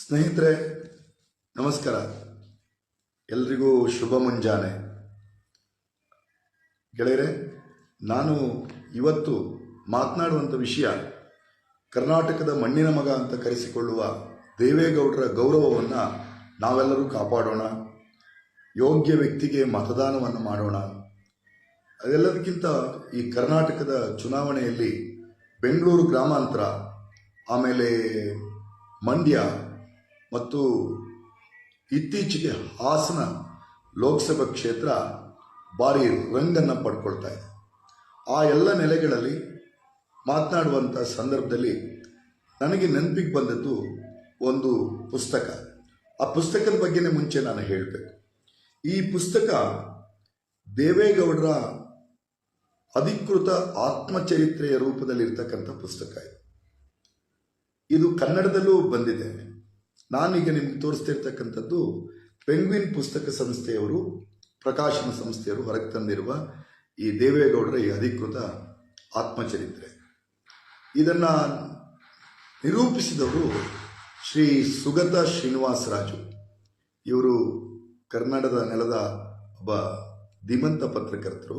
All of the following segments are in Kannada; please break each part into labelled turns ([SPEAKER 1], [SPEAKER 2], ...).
[SPEAKER 1] ಸ್ನೇಹಿತರೆ ನಮಸ್ಕಾರ. ಎಲ್ರಿಗೂ ಶುಭ ಮುಂಜಾನೆ. ಗೆಳೆಯರೆ, ನಾನು ಇವತ್ತು ಮಾತನಾಡುವಂಥ ವಿಷಯ ಕರ್ನಾಟಕದ ಮಣ್ಣಿನ ಮಗ ಅಂತ ಕರೆಸಿಕೊಳ್ಳುವ ದೇವೇಗೌಡರ ಗೌರವವನ್ನು ನಾವೆಲ್ಲರೂ ಕಾಪಾಡೋಣ, ಯೋಗ್ಯ ವ್ಯಕ್ತಿಗೆ ಮತದಾನವನ್ನು ಮಾಡೋಣ. ಅದೆಲ್ಲದಕ್ಕಿಂತ ಈ ಕರ್ನಾಟಕದ ಚುನಾವಣೆಯಲ್ಲಿ ಬೆಂಗಳೂರು ಗ್ರಾಮಾಂತರ, ಆಮೇಲೆ ಮಂಡ್ಯ ಮತ್ತು ಇತ್ತೀಚೆಗೆ ಹಾಸನ ಲೋಕಸಭಾ ಕ್ಷೇತ್ರ ಭಾರಿ ರಂಗನ್ನು ಪಡ್ಕೊಳ್ತಾ ಇದೆ. ಆ ಎಲ್ಲ ನೆಲೆಗಳಲ್ಲಿ ಮಾತನಾಡುವಂಥ ಸಂದರ್ಭದಲ್ಲಿ ನನಗೆ ನೆನಪಿಗೆ ಬಂದದ್ದು ಒಂದು ಪುಸ್ತಕ. ಆ ಪುಸ್ತಕದ ಬಗ್ಗೆನೇ ಮುಂಚೆ ನಾನು ಹೇಳಬೇಕು. ಈ ಪುಸ್ತಕ ದೇವೇಗೌಡರ ಅಧಿಕೃತ ಆತ್ಮಚರಿತ್ರೆಯ ರೂಪದಲ್ಲಿರ್ತಕ್ಕಂಥ ಪುಸ್ತಕ ಇದು ಕನ್ನಡದಲ್ಲೂ ಬಂದಿದೆ. ನಾನೀಗ ನಿಮ್ಗೆ ತೋರಿಸ್ತಿರ್ತಕ್ಕಂಥದ್ದು ಪೆಂಗ್ವಿನ್ ಪುಸ್ತಕ ಸಂಸ್ಥೆಯವರು, ಪ್ರಕಾಶನ ಸಂಸ್ಥೆಯವರು ಹೊರಗೆ ತಂದಿರುವ ಈ ದೇವೇಗೌಡರ ಈ ಅಧಿಕೃತ ಆತ್ಮಚರಿತ್ರೆ. ಇದನ್ನು ನಿರೂಪಿಸಿದವರು ಶ್ರೀ ಸುಗತ ಶ್ರೀನಿವಾಸರಾಜು. ಇವರು ಕನ್ನಡದ ನೆಲದ ಒಬ್ಬ ಧೀಮಂತ ಪತ್ರಕರ್ತರು.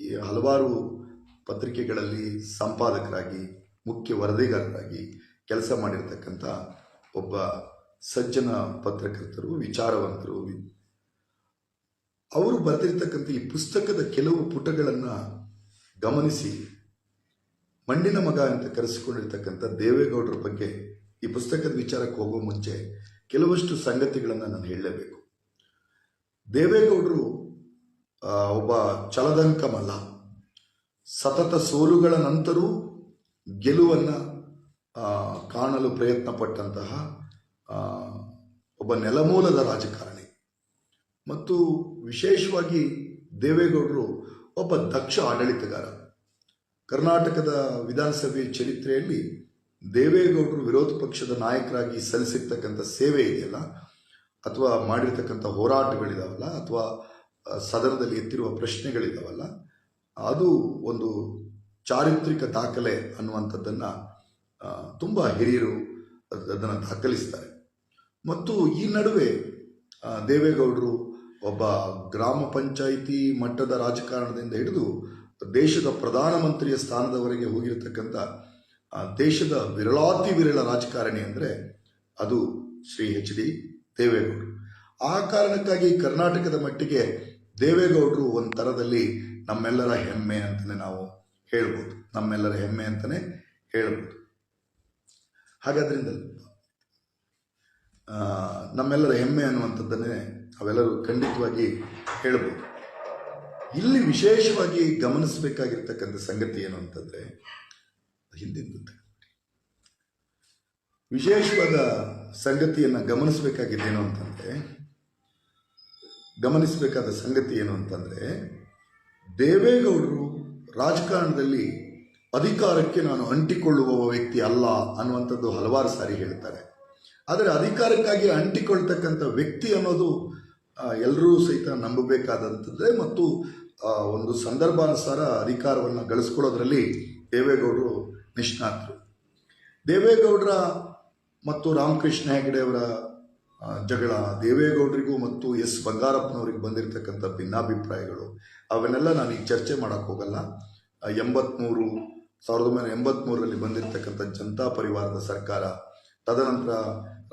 [SPEAKER 1] ಈ ಹಲವಾರು ಪತ್ರಿಕೆಗಳಲ್ಲಿ ಸಂಪಾದಕರಾಗಿ, ಮುಖ್ಯ ವರದಿಗಾರರಾಗಿ ಕೆಲಸ ಮಾಡಿರ್ತಕ್ಕಂಥ ಒಬ್ಬ ಸಜ್ಜನ ಪತ್ರಕರ್ತರು, ವಿಚಾರವಂತರು. ಅವರು ಬರೆದಿರ್ತಕ್ಕಂಥ ಈ ಪುಸ್ತಕದ ಕೆಲವು ಪುಟಗಳನ್ನು ಗಮನಿಸಿ ಮಣ್ಣಿನ ಮಗ ಅಂತ ಕರೆಸಿಕೊಂಡಿರ್ತಕ್ಕಂಥ ದೇವೇಗೌಡರ ಬಗ್ಗೆ ಈ ಪುಸ್ತಕದ ವಿಚಾರಕ್ಕೆ ಹೋಗೋ ಮುಂಚೆ ಕೆಲವಷ್ಟು ಸಂಗತಿಗಳನ್ನು ನಾನು ಹೇಳಲೇಬೇಕು. ದೇವೇಗೌಡರು ಒಬ್ಬ ಛಲದಂಕಮಲ್ಲ. ಸತತ ಸೋಲುಗಳ ನಂತರೂ ಗೆಲುವನ್ನು ಕಾಣಲು ಪ್ರಯತ್ನ ಪಟ್ಟಂತಹ ಒಬ್ಬ ನೆಲಮೂಲದ ರಾಜಕಾರಣಿ. ಮತ್ತು ವಿಶೇಷವಾಗಿ ದೇವೇಗೌಡರು ಒಬ್ಬ ದಕ್ಷ ಆಡಳಿತಗಾರ. ಕರ್ನಾಟಕದ ವಿಧಾನಸಭೆ ಚರಿತ್ರೆಯಲ್ಲಿ ದೇವೇಗೌಡರು ವಿರೋಧ ಪಕ್ಷದ ನಾಯಕರಾಗಿ ಸಲ್ಲಿಸಿರ್ತಕ್ಕಂಥ ಸೇವೆ ಇದೆಯಲ್ಲ, ಅಥವಾ ಮಾಡಿರ್ತಕ್ಕಂಥ ಹೋರಾಟಗಳಿದಾವಲ್ಲ, ಅಥವಾ ಸದನದಲ್ಲಿ ಎತ್ತಿರುವ ಪ್ರಶ್ನೆಗಳಿದಾವಲ್ಲ, ಅದು ಒಂದು ಚಾರಿತ್ರಿಕ ದಾಖಲೆ ಅನ್ನುವಂಥದ್ದನ್ನು ತುಂಬ ಹಿರಿಯರು ಅದನ್ನು ದಾಖಲಿಸ್ತಾರೆ. ಮತ್ತು ಈ ನಡುವೆ ದೇವೇಗೌಡರು ಒಬ್ಬ ಗ್ರಾಮ ಪಂಚಾಯಿತಿ ಮಟ್ಟದ ರಾಜಕಾರಣದಿಂದ ಹಿಡಿದು ದೇಶದ ಪ್ರಧಾನಮಂತ್ರಿಯ ಸ್ಥಾನದವರೆಗೆ ಹೋಗಿರತಕ್ಕಂಥ ದೇಶದ ವಿರಳಾತಿ ವಿರಳ ರಾಜಕಾರಣಿ ಅಂದರೆ ಅದು ಶ್ರೀ ಎಚ್ ಡಿ ದೇವೇಗೌಡರು. ಆ ಕಾರಣಕ್ಕಾಗಿ ಕರ್ನಾಟಕದ ಮಟ್ಟಿಗೆ ದೇವೇಗೌಡರು ಒಂದು ಥರದಲ್ಲಿ ನಮ್ಮೆಲ್ಲರ ಹೆಮ್ಮೆ ಅಂತಲೇ ನಾವು ಹೇಳ್ಬೋದು, ನಮ್ಮೆಲ್ಲರ ಹೆಮ್ಮೆ ಅಂತಲೇ ಹೇಳ್ಬೋದು. ಹಾಗಾದ್ರಿಂದ ನಮ್ಮೆಲ್ಲರ ಹೆಮ್ಮೆ ಅನ್ನುವಂಥದ್ದನ್ನೇ ನಾವೆಲ್ಲರೂ ಖಂಡಿತವಾಗಿ ಹೇಳ್ಬೋದು. ಇಲ್ಲಿ ವಿಶೇಷವಾಗಿ ಗಮನಿಸಬೇಕಾಗಿರ್ತಕ್ಕಂಥ ಸಂಗತಿ ಏನು ಅಂತಂದರೆ, ಹಿಂದಿನ ವಿಶೇಷವಾದ ಸಂಗತಿಯನ್ನು ಗಮನಿಸಬೇಕಾದ ಸಂಗತಿ ಏನು ಅಂತಂದರೆ ದೇವೇಗೌಡರು ರಾಜಕಾರಣದಲ್ಲಿ ಅಧಿಕಾರಕ್ಕೆ ನಾನು ಅಂಟಿಕೊಳ್ಳುವ ವ್ಯಕ್ತಿ ಅಲ್ಲ ಅನ್ನುವಂಥದ್ದು ಹಲವಾರು ಸಾರಿ ಹೇಳ್ತಾರೆ. ಆದರೆ ಅಧಿಕಾರಕ್ಕಾಗಿ ಅಂಟಿಕೊಳ್ತಕ್ಕಂಥ ವ್ಯಕ್ತಿ ಅನ್ನೋದು ಎಲ್ಲರೂ ಸಹಿತ ನಂಬಬೇಕಾದಂಥದ್ದೇ. ಮತ್ತು ಒಂದು ಸಂದರ್ಭಾನುಸಾರ ಅಧಿಕಾರವನ್ನು ಗಳಿಸ್ಕೊಳ್ಳೋದ್ರಲ್ಲಿ ದೇವೇಗೌಡರು ನಿಷ್ಣಾತರು. ದೇವೇಗೌಡರ ಮತ್ತು ರಾಮಕೃಷ್ಣ ಹೆಗಡೆಯವರ ಜಗಳ, ದೇವೇಗೌಡರಿಗೂ ಮತ್ತು ಎಸ್ ಬಂಗಾರಪ್ಪನವರಿಗೆ ಬಂದಿರತಕ್ಕಂಥ ಭಿನ್ನಾಭಿಪ್ರಾಯಗಳು, ಅವನ್ನೆಲ್ಲ ನಾನು ಈಗ ಚರ್ಚೆ ಮಾಡೋಕ್ಕೆ ಹೋಗಲ್ಲ. 1983ರಲ್ಲಿ ಬಂದಿರತಕ್ಕಂಥ ಜನತಾ ಪರಿವಾರದ ಸರ್ಕಾರ, ತದನಂತರ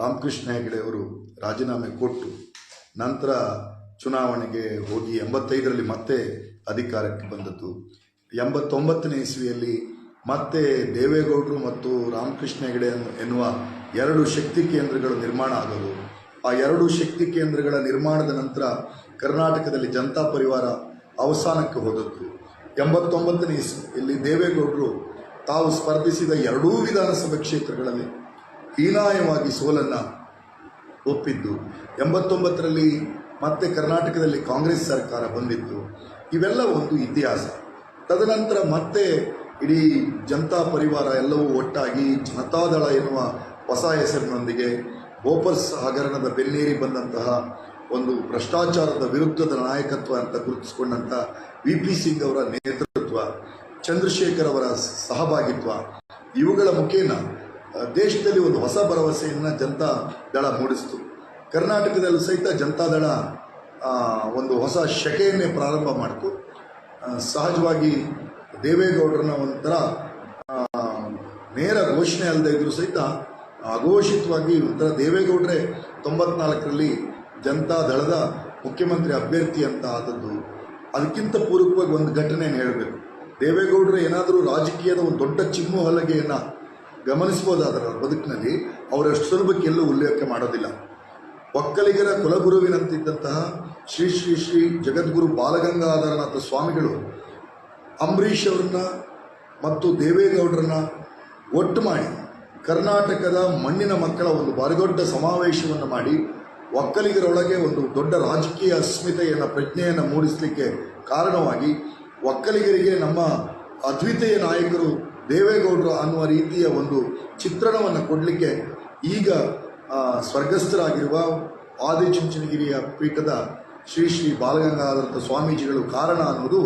[SPEAKER 1] ರಾಮಕೃಷ್ಣ ಹೆಗಡೆಯವರು ರಾಜೀನಾಮೆ ಕೊಟ್ಟು ನಂತರ ಚುನಾವಣೆಗೆ ಹೋಗಿ 85ರಲ್ಲಿ ಮತ್ತೆ ಅಧಿಕಾರಕ್ಕೆ ಬಂದದ್ದು. 89ನೇ ಇಸ್ವಿಯಲ್ಲಿ ಮತ್ತೆ ದೇವೇಗೌಡರು ಮತ್ತು ರಾಮಕೃಷ್ಣ ಹೆಗಡೆ ಎನ್ನುವ 2 ಶಕ್ತಿ ಕೇಂದ್ರಗಳು ನಿರ್ಮಾಣ ಆಗೋದು. ಆ 2 ಶಕ್ತಿ ಕೇಂದ್ರಗಳ ನಿರ್ಮಾಣದ ನಂತರ ಕರ್ನಾಟಕದಲ್ಲಿ ಜನತಾ ಪರಿವಾರ ಅವಸಾನಕ್ಕೆ ಹೋದದ್ದು. 89ನೇ ಇಸ್ವಿಯಲ್ಲಿ ದೇವೇಗೌಡರು ತಾವು ಸ್ಪರ್ಧಿಸಿದ 2 ವಿಧಾನಸಭಾ ಕ್ಷೇತ್ರಗಳಲ್ಲಿ ಹೀನಾಯವಾಗಿ ಸೋಲನ್ನು ಒಪ್ಪಿದ್ದು. 89ರಲ್ಲಿ ಮತ್ತೆ ಕರ್ನಾಟಕದಲ್ಲಿ ಕಾಂಗ್ರೆಸ್ ಸರ್ಕಾರ ಬಂದಿತ್ತು. ಇವೆಲ್ಲ ಒಂದು ಇತಿಹಾಸ. ತದನಂತರ ಮತ್ತೆ ಇಡೀ ಜನತಾ ಪರಿವಾರ ಎಲ್ಲವೂ ಒಟ್ಟಾಗಿ ಜನತಾದಳ ಎನ್ನುವ ಹೊಸ ಹೆಸರಿನೊಂದಿಗೆ ಬೋಫರ್ಸ್ ಹಗರಣದ ಬೆನ್ನೇರಿ ಬಂದಂತಹ ಒಂದು ಭ್ರಷ್ಟಾಚಾರದ ವಿರುದ್ಧದ ನಾಯಕತ್ವ ಅಂತ ಗುರುತಿಸಿಕೊಂಡಂಥ VP ಸಿಂಗ್ ಅವರ ನೇತೃತ್ವ, ಚಂದ್ರಶೇಖರ್ ಅವರ ಸಹಭಾಗಿತ್ವ, ಇವುಗಳ ಮುಖೇನ ದೇಶದಲ್ಲಿ ಒಂದು ಹೊಸ ಭರವಸೆಯನ್ನು ಜನತಾ ದಳ ಮೂಡಿಸಿತು. ಕರ್ನಾಟಕದಲ್ಲೂ ಸಹಿತ ಜನತಾದಳ ಒಂದು ಹೊಸ ಶಕೆಯನ್ನೇ ಪ್ರಾರಂಭ ಮಾಡಿತು. ಸಹಜವಾಗಿ ದೇವೇಗೌಡರನ್ನ ಒಂಥರ ನೇರ ಘೋಷಣೆ ಅಲ್ಲದೆ ಇದ್ರೂ ಸಹಿತ ಅಘೋಷಿತವಾಗಿ ಒಂಥರ ದೇವೇಗೌಡರೇ 94ರಲ್ಲಿ ಜನತಾದಳದ ಮುಖ್ಯಮಂತ್ರಿ ಅಭ್ಯರ್ಥಿ ಅಂತ ಆದದ್ದು. ಅದಕ್ಕಿಂತ ಪೂರ್ವಕವಾಗಿ ಒಂದು ಘಟನೆಯನ್ನು ಹೇಳಬೇಕು. ದೇವೇಗೌಡರು ಏನಾದರೂ ರಾಜಕೀಯದ ಒಂದು ದೊಡ್ಡ ಚಿಮ್ಮು ಹಲಗೆಯನ್ನು ಗಮನಿಸ್ಬೋದಾದರೆ ಅವ್ರ ಬದುಕಿನಲ್ಲಿ ಅವರಷ್ಟು ಸುಲಭಕ್ಕೆ ಎಲ್ಲೂ ಉಲ್ಲೇಖ ಮಾಡೋದಿಲ್ಲ. ಒಕ್ಕಲಿಗರ ಕುಲಗುರುವಿನಂತಿದ್ದಂತಹ ಶ್ರೀ ಶ್ರೀ ಶ್ರೀ ಜಗದ್ಗುರು ಬಾಲಗಂಗಾಧರನಾಥ ಸ್ವಾಮಿಗಳು ಅಂಬರೀಷ್ ಅವ್ರನ್ನ ಮತ್ತು ದೇವೇಗೌಡರನ್ನ ಒಟ್ಟು ಮಾಡಿ ಕರ್ನಾಟಕದ ಮಣ್ಣಿನ ಮಕ್ಕಳ ಒಂದು ಭಾರಿ ದೊಡ್ಡ ಸಮಾವೇಶವನ್ನು ಮಾಡಿ ಒಕ್ಕಲಿಗರೊಳಗೆ ಒಂದು ದೊಡ್ಡ ರಾಜಕೀಯ ಅಸ್ಮಿತೆಯನ್ನು ಪ್ರಜ್ಞೆಯನ್ನು ಮೂಡಿಸಲಿಕ್ಕೆ ಕಾರಣವಾಗಿ ಒಕ್ಕಲಿಗರಿಗೆ ನಮ್ಮ ಅದ್ವಿತೀಯ ನಾಯಕರು ದೇವೇಗೌಡರು ಅನ್ನುವ ರೀತಿಯ ಒಂದು ಚಿತ್ರಣವನ್ನು ಕೊಡಲಿಕ್ಕೆ ಈಗ ಸ್ವರ್ಗಸ್ಥರಾಗಿರುವ ಆದಿಚುಂಚನಗಿರಿಯ ಪೀಠದ ಶ್ರೀ ಶ್ರೀ ಬಾಲಗಂಗಾಧರ ಸ್ವಾಮೀಜಿಗಳು ಕಾರಣ ಅನ್ನೋದು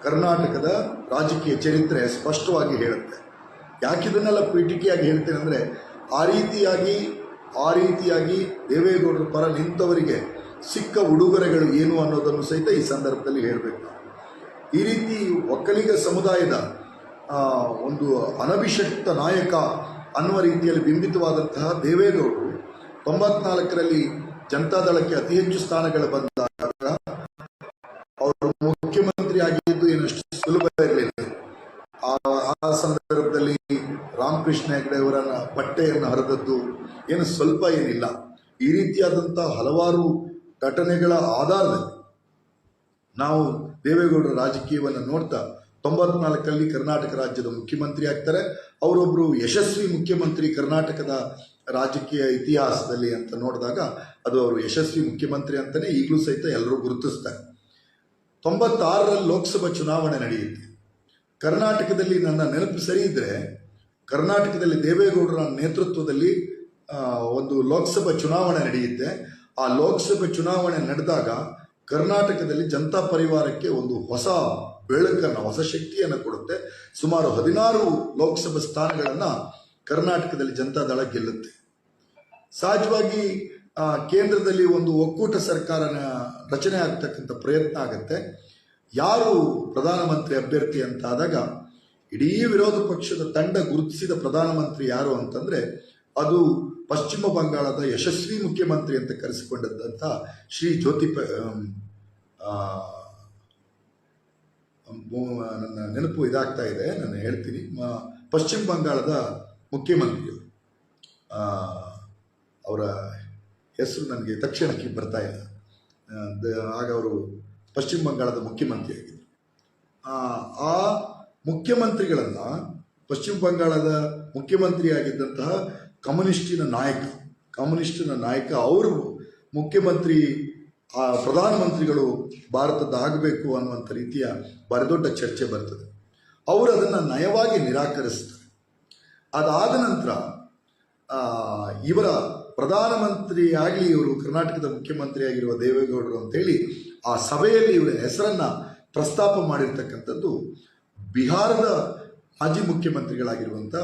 [SPEAKER 1] ಕರ್ನಾಟಕದ ರಾಜಕೀಯ ಚರಿತ್ರೆ ಸ್ಪಷ್ಟವಾಗಿ ಹೇಳುತ್ತೆ. ಯಾಕಿದನ್ನೆಲ್ಲ ಪೀಠಿಕೆಯಾಗಿ ಹೇಳ್ತೇನೆ ಅಂದರೆ ಆ ರೀತಿಯಾಗಿ ದೇವೇಗೌಡರ ಪರ ನಿಂತವರಿಗೆ ಸಿಕ್ಕ ಉಡುಗೊರೆಗಳು ಏನು ಅನ್ನೋದನ್ನು ಸಹಿತ ಈ ಸಂದರ್ಭದಲ್ಲಿ ಹೇಳಬೇಕು. ಈ ರೀತಿ ಒಕ್ಕಲಿಗ ಸಮುದಾಯದ ಒಂದು ಅನಭಿಷಕ್ತ ನಾಯಕ ಅನ್ನುವ ರೀತಿಯಲ್ಲಿ ಬಿಂಬಿತವಾದಂತಹ ದೇವೇಗೌಡರು 94ರಲ್ಲಿ ಜನತಾದಳಕ್ಕೆ ಅತಿ ಹೆಚ್ಚು ಸ್ಥಾನಗಳು ಬಂದಾಗ ಅವರು ಮುಖ್ಯಮಂತ್ರಿ ಆಗಿದ್ದು ಏನಷ್ಟು ಸುಲಭ ಇರಲಿಲ್ಲ. ಆ ಸಂದರ್ಭದಲ್ಲಿ ರಾಮಕೃಷ್ಣ ಹೆಗಡೆ ಅವರನ್ನ ಬಟ್ಟೆಯನ್ನು ಹರಿದದ್ದು ಏನು ಸ್ವಲ್ಪ ಏನಿಲ್ಲ. ಈ ರೀತಿಯಾದಂಥ ಹಲವಾರು ಘಟನೆಗಳ ಆಧಾರದಲ್ಲಿ ನಾವು ದೇವೇಗೌಡರ ರಾಜಕೀಯವನ್ನು ನೋಡ್ತಾ 94ರಲ್ಲಿ ಕರ್ನಾಟಕ ರಾಜ್ಯದ ಮುಖ್ಯಮಂತ್ರಿ ಆಗ್ತಾರೆ. ಅವರೊಬ್ಬರು ಯಶಸ್ವಿ ಮುಖ್ಯಮಂತ್ರಿ ಕರ್ನಾಟಕದ ರಾಜಕೀಯ ಇತಿಹಾಸದಲ್ಲಿ ಅಂತ ನೋಡಿದಾಗ ಅದು ಅವರು ಯಶಸ್ವಿ ಮುಖ್ಯಮಂತ್ರಿ ಅಂತಲೇ ಈಗಲೂ ಸಹಿತ ಎಲ್ಲರೂ ಗುರುತಿಸ್ತಾರೆ. 96ರಲ್ಲಿ ಲೋಕಸಭಾ ಚುನಾವಣೆ ನಡೆಯುತ್ತೆ. ಕರ್ನಾಟಕದಲ್ಲಿ ನನ್ನ ನೆನಪು ಸರಿ ಇದ್ದರೆ ಕರ್ನಾಟಕದಲ್ಲಿ ದೇವೇಗೌಡರ ನೇತೃತ್ವದಲ್ಲಿ ಒಂದು ಲೋಕಸಭಾ ಚುನಾವಣೆ ನಡೆಯುತ್ತೆ. ಆ ಲೋಕಸಭೆ ಚುನಾವಣೆ ನಡೆದಾಗ ಕರ್ನಾಟಕದಲ್ಲಿ ಜನತಾ ಪರಿವಾರಕ್ಕೆ ಒಂದು ಹೊಸ ಬೆಳಕನ್ನು, ಹೊಸ ಶಕ್ತಿಯನ್ನು ಕೊಡುತ್ತೆ. ಸುಮಾರು 16 ಲೋಕಸಭಾ ಸ್ಥಾನಗಳನ್ನು ಕರ್ನಾಟಕದಲ್ಲಿ ಜನತಾದಳ ಗೆಲ್ಲುತ್ತೆ. ಸಹಜವಾಗಿ ಕೇಂದ್ರದಲ್ಲಿ ಒಂದು ಒಕ್ಕೂಟ ಸರ್ಕಾರನ ರಚನೆ ಆಗ್ತಕ್ಕಂಥ ಪ್ರಯತ್ನ ಆಗುತ್ತೆ. ಯಾರು ಪ್ರಧಾನಮಂತ್ರಿ ಅಭ್ಯರ್ಥಿ ಅಂತ ಆದಾಗ ಇಡೀ ವಿರೋಧ ಪಕ್ಷದ ತಂಡ ಗುರುತಿಸಿದ ಪ್ರಧಾನಮಂತ್ರಿ ಯಾರು ಅಂತಂದರೆ ಅದು ಪಶ್ಚಿಮ ಬಂಗಾಳದ ಯಶಸ್ವಿ ಮುಖ್ಯಮಂತ್ರಿ ಅಂತ ಕರೆಸಿಕೊಂಡಂಥ ಶ್ರೀ ನನ್ನ ನೆನಪು ಇದಾಗ್ತಾ ಇದೆ, ನಾನು ಹೇಳ್ತೀನಿ. ಪಶ್ಚಿಮ ಬಂಗಾಳದ ಮುಖ್ಯಮಂತ್ರಿಗಳು, ಅವರ ಹೆಸರು ನನಗೆ ತಕ್ಷಣಕ್ಕೆ ಬರ್ತಾ ಇಲ್ಲ. ಆಗ ಅವರು ಪಶ್ಚಿಮ ಬಂಗಾಳದ ಮುಖ್ಯಮಂತ್ರಿ ಆಗಿದ್ದರು. ಆ ಮುಖ್ಯಮಂತ್ರಿಗಳನ್ನು ಪಶ್ಚಿಮ ಬಂಗಾಳದ ಮುಖ್ಯಮಂತ್ರಿಯಾಗಿದ್ದಂತಹ ಕಮ್ಯುನಿಸ್ಟಿನ ನಾಯಕ ಅವರು ಮುಖ್ಯಮಂತ್ರಿ ಪ್ರಧಾನಮಂತ್ರಿಗಳು ಭಾರತದ ಆಗಬೇಕು ಅನ್ನುವಂಥ ರೀತಿಯ ಬರದೊಡ್ಡ ಚರ್ಚೆ ಬರ್ತದೆ. ಅವರು ಅದನ್ನು ನಯವಾಗಿ ನಿರಾಕರಿಸ್ತಾರೆ. ಅದಾದ ನಂತರ ಇವರ ಪ್ರಧಾನಮಂತ್ರಿಯಾಗಿ ಇವರು ಕರ್ನಾಟಕದ ಮುಖ್ಯಮಂತ್ರಿಯಾಗಿರುವ ದೇವೇಗೌಡರು ಅಂತೇಳಿ ಆ ಸಭೆಯಲ್ಲಿ ಇವರ ಹೆಸರನ್ನು ಪ್ರಸ್ತಾಪ ಮಾಡಿರ್ತಕ್ಕಂಥದ್ದು ಬಿಹಾರದ ಮಾಜಿ ಮುಖ್ಯಮಂತ್ರಿಗಳಾಗಿರುವಂಥ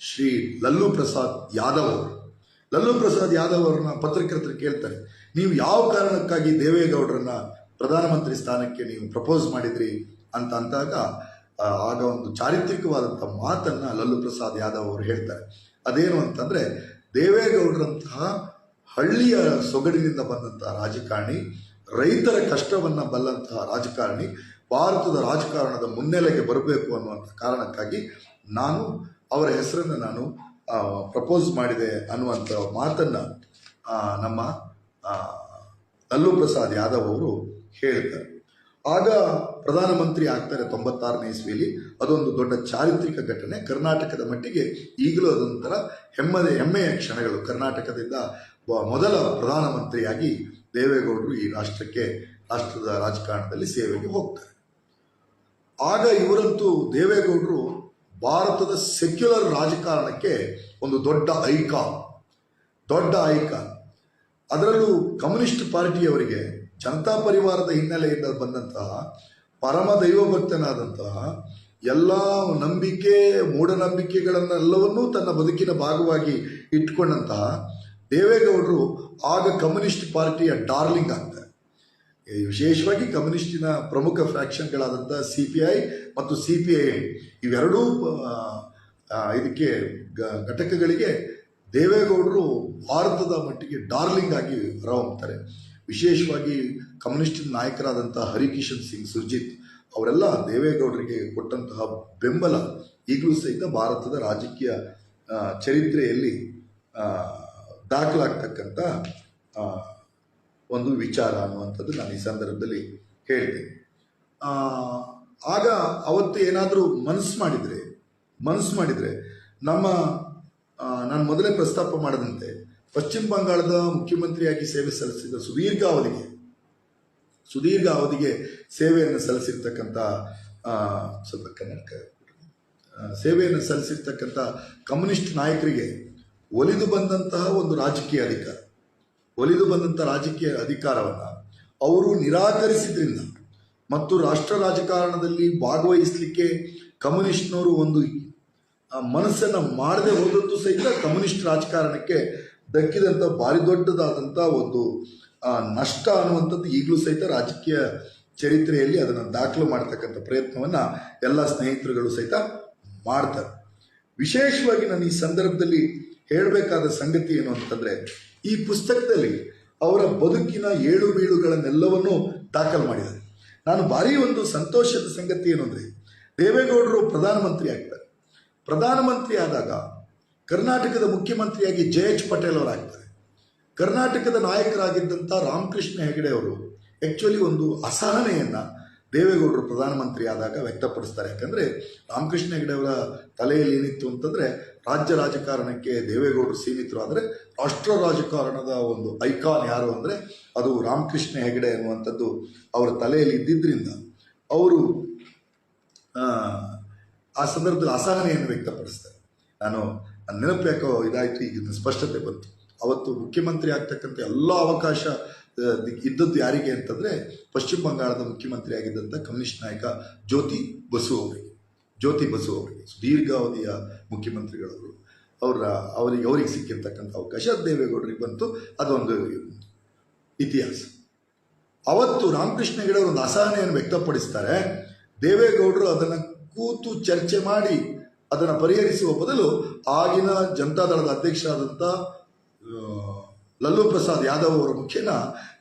[SPEAKER 1] ಶ್ರೀ ಲಲ್ಲೂ ಪ್ರಸಾದ್ ಯಾದವ್ ಅವರು. ಲಲ್ಲೂ ಪ್ರಸಾದ್ ಯಾದವ್ ಅವರನ್ನ ಪತ್ರಕರ್ತರು ಕೇಳ್ತಾರೆ, ನೀವು ಯಾವ ಕಾರಣಕ್ಕಾಗಿ ದೇವೇಗೌಡರನ್ನ ಪ್ರಧಾನಮಂತ್ರಿ ಸ್ಥಾನಕ್ಕೆ ನೀವು ಪ್ರಪೋಸ್ ಮಾಡಿದ್ರಿ ಅಂತ ಅಂದಾಗ ಆಗ ಒಂದು ಚಾರಿತ್ರಿಕವಾದಂಥ ಮಾತನ್ನು ಲಲ್ಲೂ ಪ್ರಸಾದ್ ಯಾದವ್ ಅವರು ಹೇಳ್ತಾರೆ. ಅದೇನು ಅಂತಂದರೆ, ದೇವೇಗೌಡರಂತಹ ಹಳ್ಳಿಯ ಸೊಗಡಿನಿಂದ ಬಂದಂತಹ ರಾಜಕಾರಣಿ, ರೈತರ ಕಷ್ಟವನ್ನು ಬಲ್ಲಂತಹ ರಾಜಕಾರಣಿ ಭಾರತದ ರಾಜಕಾರಣದ ಮುನ್ನೆಲೆಗೆ ಬರಬೇಕು ಅನ್ನುವಂಥ ಕಾರಣಕ್ಕಾಗಿ ನಾನು ಅವರ ಹೆಸರನ್ನು ನಾನು ಪ್ರಪೋಸ್ ಮಾಡಿದೆ ಅನ್ನುವಂಥ ಮಾತನ್ನು ನಮ್ಮ ಲಲ್ಲೂ ಪ್ರಸಾದ್ ಯಾದವ್ ಅವರು ಹೇಳ್ತಾರೆ. ಆಗ ಪ್ರಧಾನಮಂತ್ರಿ ಆಗ್ತಾರೆ 96ನೇ ಇಸ್ವಿಯಲ್ಲಿ. ಅದೊಂದು ದೊಡ್ಡ ಚಾರಿತ್ರಿಕ ಘಟನೆ. ಕರ್ನಾಟಕದ ಮಟ್ಟಿಗೆ ಈಗಲೂ ಅದೊಂಥರ ಹೆಮ್ಮೆಯ ಕ್ಷಣಗಳು. ಕರ್ನಾಟಕದಿಂದ ಮೊದಲ ಪ್ರಧಾನಮಂತ್ರಿಯಾಗಿ ದೇವೇಗೌಡರು ಈ ರಾಷ್ಟ್ರದ ರಾಜಕಾರಣದಲ್ಲಿ ಸೇವೆಗೆ ಹೋಗ್ತಾರೆ. ಆಗ ಇವರಂತೂ ದೇವೇಗೌಡರು ಭಾರತದ ಸೆಕ್ಯುಲರ್ ರಾಜಕಾರಣಕ್ಕೆ ಒಂದು ದೊಡ್ಡ ಐಕಾನ್. ಅದರಲ್ಲೂ ಕಮ್ಯುನಿಸ್ಟ್ ಪಾರ್ಟಿಯವರಿಗೆ ಜನತಾ ಪರಿವಾರದ ಹಿನ್ನೆಲೆಯಿಂದ ಬಂದಂತಹ ಪರಮ ದೈವಭಕ್ತನಾದಂತಹ ಎಲ್ಲ ನಂಬಿಕೆ ಮೂಢನಂಬಿಕೆಗಳನ್ನೆಲ್ಲವನ್ನೂ ತನ್ನ ಬದುಕಿನ ಭಾಗವಾಗಿ ಇಟ್ಕೊಂಡಂತಹ ದೇವೇಗೌಡರು ಆಗ ಕಮ್ಯುನಿಸ್ಟ್ ಪಾರ್ಟಿಯ ಡಾರ್ಲಿಂಗ್ ಆಗ್ತಾರೆ. ವಿಶೇಷವಾಗಿ ಕಮ್ಯುನಿಸ್ಟಿನ ಪ್ರಮುಖ ಫ್ರ್ಯಾಕ್ಷನ್ಗಳಾದಂಥ CPI ಮತ್ತು CPI ಇವೆರಡೂ ಇದಕ್ಕೆ ಘಟಕಗಳಿಗೆ ದೇವೇಗೌಡರು ಭಾರತದ ಮಟ್ಟಿಗೆ ಡಾರ್ಲಿಂಗ್ ಆಗಿ ಹೊರಹೊಮ್ತಾರೆ. ವಿಶೇಷವಾಗಿ ಕಮ್ಯುನಿಸ್ಟ್ ನಾಯಕರಾದಂಥ ಹರಿಕಿಶನ್ ಸಿಂಗ್, ಸುರ್ಜಿತ್ ಅವರೆಲ್ಲ ದೇವೇಗೌಡರಿಗೆ ಕೊಟ್ಟಂತಹ ಬೆಂಬಲ ಈಗಲೂ ಸಹಿತ ಭಾರತದ ರಾಜಕೀಯ ಚರಿತ್ರೆಯಲ್ಲಿ ದಾಖಲಾಗ್ತಕ್ಕಂಥ ಒಂದು ವಿಚಾರ ಅನ್ನುವಂಥದ್ದು ನಾನು ಈ ಸಂದರ್ಭದಲ್ಲಿ ಹೇಳಿದೆ. ಆಗ ಅವತ್ತು ಏನಾದರೂ ಮನಸ್ಸು ಮಾಡಿದರೆ ನಾನು ಮೊದಲೇ ಪ್ರಸ್ತಾಪ ಮಾಡದಂತೆ ಪಶ್ಚಿಮ ಬಂಗಾಳದ ಮುಖ್ಯಮಂತ್ರಿಯಾಗಿ ಸೇವೆ ಸಲ್ಲಿಸಿದ ಸುದೀರ್ಘ ಅವಧಿಗೆ ಸೇವೆಯನ್ನು ಸಲ್ಲಿಸಿರ್ತಕ್ಕಂಥ ಸೇವೆಯನ್ನು ಸಲ್ಲಿಸಿರ್ತಕ್ಕಂಥ ಕಮ್ಯುನಿಸ್ಟ್ ನಾಯಕರಿಗೆ ಒಲಿದು ಬಂದಂತಹ ಒಂದು ರಾಜಕೀಯ ಅಧಿಕಾರವನ್ನು ಅವರು ನಿರಾಕರಿಸಿದ್ರಿಂದ ಮತ್ತು ರಾಷ್ಟ್ರ ರಾಜಕಾರಣದಲ್ಲಿ ಭಾಗವಹಿಸಲಿಕ್ಕೆ ಕಮ್ಯುನಿಸ್ಟ್ನವರು ಒಂದು ಮನಸ್ಸನ್ನು ಮಾಡದೆ ಹೋದದ್ದು ಸಹಿತ ಕಮ್ಯುನಿಸ್ಟ್ ರಾಜಕಾರಣಕ್ಕೆ ದಕ್ಕಿದಂಥ ಭಾರಿ ದೊಡ್ಡದಾದಂಥ ಒಂದು ನಷ್ಟ ಅನ್ನುವಂಥದ್ದು ಈಗಲೂ ಸಹಿತ ರಾಜಕೀಯ ಚರಿತ್ರೆಯಲ್ಲಿ ಅದನ್ನು ದಾಖಲು ಮಾಡ್ತಕ್ಕಂಥ ಪ್ರಯತ್ನವನ್ನು ಎಲ್ಲ ಸ್ನೇಹಿತರುಗಳು ಸಹಿತ ಮಾಡ್ತಾರೆ. ವಿಶೇಷವಾಗಿ ನಾನು ಈ ಸಂದರ್ಭದಲ್ಲಿ ಹೇಳಬೇಕಾದ ಸಂಗತಿ ಏನು ಅಂತಂದರೆ, ಈ ಪುಸ್ತಕದಲ್ಲಿ ಅವರ ಬದುಕಿನ ಏಳು ಬೀಳುಗಳನ್ನೆಲ್ಲವನ್ನೂ ದಾಖಲು ಮಾಡಿದ್ದಾರೆ. ನಾನು ಭಾರಿ ಒಂದು ಸಂತೋಷದ ಸಂಗತಿ ಏನು ಅಂದರೆ, ದೇವೇಗೌಡರು ಪ್ರಧಾನಮಂತ್ರಿ ಆದಾಗ ಕರ್ನಾಟಕದ ಮುಖ್ಯಮಂತ್ರಿಯಾಗಿ JH ಪಟೇಲ್ ಅವರಾಗ್ತಾರೆ. ಕರ್ನಾಟಕದ ನಾಯಕರಾಗಿದ್ದಂಥ ರಾಮಕೃಷ್ಣ ಹೆಗಡೆ ಅವರು ಆ್ಯಕ್ಚುಲಿ ಒಂದು ಅಸಹನೆಯನ್ನು ದೇವೇಗೌಡರು ಪ್ರಧಾನಮಂತ್ರಿ ಆದಾಗ ವ್ಯಕ್ತಪಡಿಸ್ತಾರೆ. ಯಾಕಂದರೆ ರಾಮಕೃಷ್ಣ ಹೆಗಡೆ ಅವರ ತಲೆಯಲ್ಲಿ ಏನಿತ್ತು ಅಂತಂದರೆ, ರಾಜ್ಯ ರಾಜಕಾರಣಕ್ಕೆ ದೇವೇಗೌಡರು ಸೀಮಿತರು, ಆದರೆ ರಾಷ್ಟ್ರ ರಾಜಕಾರಣದ ಒಂದು ಐಕಾನ್ ಯಾರು ಅಂದರೆ ಅದು ರಾಮಕೃಷ್ಣ ಹೆಗಡೆ ಅನ್ನುವಂಥದ್ದು ಅವರ ತಲೆಯಲ್ಲಿ ಇದ್ದಿದ್ದರಿಂದ ಅವರು ಆ ಸಂದರ್ಭದಲ್ಲಿ ಅಸಹನೆಯನ್ನು ವ್ಯಕ್ತಪಡಿಸ್ತಾರೆ. ನಾನು ನೆನಪು ಯಾಕೋ ಇದಾಯಿತು, ಈಗ ಸ್ಪಷ್ಟತೆ ಬಂತು. ಅವತ್ತು ಮುಖ್ಯಮಂತ್ರಿ ಆಗ್ತಕ್ಕಂಥ ಎಲ್ಲ ಅವಕಾಶ ಇದ್ದದ್ದು ಯಾರಿಗೆ ಅಂತಂದರೆ, ಪಶ್ಚಿಮ ಬಂಗಾಳದ ಮುಖ್ಯಮಂತ್ರಿ ಆಗಿದ್ದಂಥ ಕಮ್ಯುನಿಸ್ಟ್ ನಾಯಕ ಜ್ಯೋತಿ ಬಸು ಅವರಿಗೆ ದೀರ್ಘಾವಧಿಯ ಮುಖ್ಯಮಂತ್ರಿಗಳವರು ಅವರಿಗೆ ಸಿಕ್ಕಿರ್ತಕ್ಕಂಥ ಅವಕಾಶ ದೇವೇಗೌಡರಿಗೆ ಬಂತು. ಅದೊಂದು ಇತಿಹಾಸ. ಅವತ್ತು ರಾಮಕೃಷ್ಣ ಹೆಗಡೆ ಅವರು ಒಂದು ಅಸಹನೆಯನ್ನು ವ್ಯಕ್ತಪಡಿಸ್ತಾರೆ. ದೇವೇಗೌಡರು ಅದನ್ನು ಕೂತು ಚರ್ಚೆ ಮಾಡಿ ಅದನ್ನು ಪರಿಹರಿಸುವ ಬದಲು ಆಗಿನ ಜನತಾದಳದ ಅಧ್ಯಕ್ಷರಾದಂಥ ಲಲ್ಲೂ ಪ್ರಸಾದ್ ಯಾದವ್ ಅವರ ಮುಖೇನ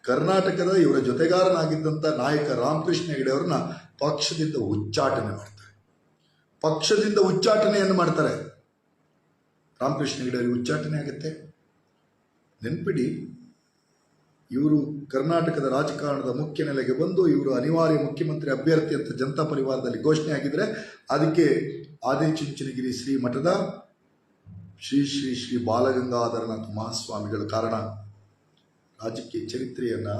[SPEAKER 1] ಕರ್ನಾಟಕದ ಇವರ ಜೊತೆಗಾರನಾಗಿದ್ದಂಥ ನಾಯಕ ರಾಮಕೃಷ್ಣ ಹೆಗಡೆ ಅವರನ್ನ ಪಕ್ಷದಿಂದ ಉಚ್ಚಾಟನೆಯನ್ನು ಮಾಡ್ತಾರೆ. ರಾಮಕೃಷ್ಣ ಹೆಗಡೆ ಅವರಿಗೆ ಉಚ್ಚಾಟನೆ ಆಗುತ್ತೆ. ನೆನ್ಪಿಡಿ, ಇವರು ಕರ್ನಾಟಕದ ರಾಜಕಾರಣದ ಮುಖ್ಯ ನೆಲೆಗೆ ಬಂದು ಇವರು ಅನಿವಾರ್ಯ ಮುಖ್ಯಮಂತ್ರಿ ಅಭ್ಯರ್ಥಿ ಅಂತ ಜನತಾ ಪರಿವಾರದಲ್ಲಿ ಘೋಷಣೆ ಆಗಿದ್ರೆ, ಅದಕ್ಕೆ ಆದಿಚುಂಚನಗಿರಿ ಶ್ರೀ ಮಠದ ಶ್ರೀ ಶ್ರೀ ಶ್ರೀ ಬಾಲಗಂಗಾಧರನಾಥ ಮಹಾಸ್ವಾಮಿಗಳು ಕಾರಣ. ರಾಜಕೀಯ ಚರಿತ್ರೆಯನ್ನು,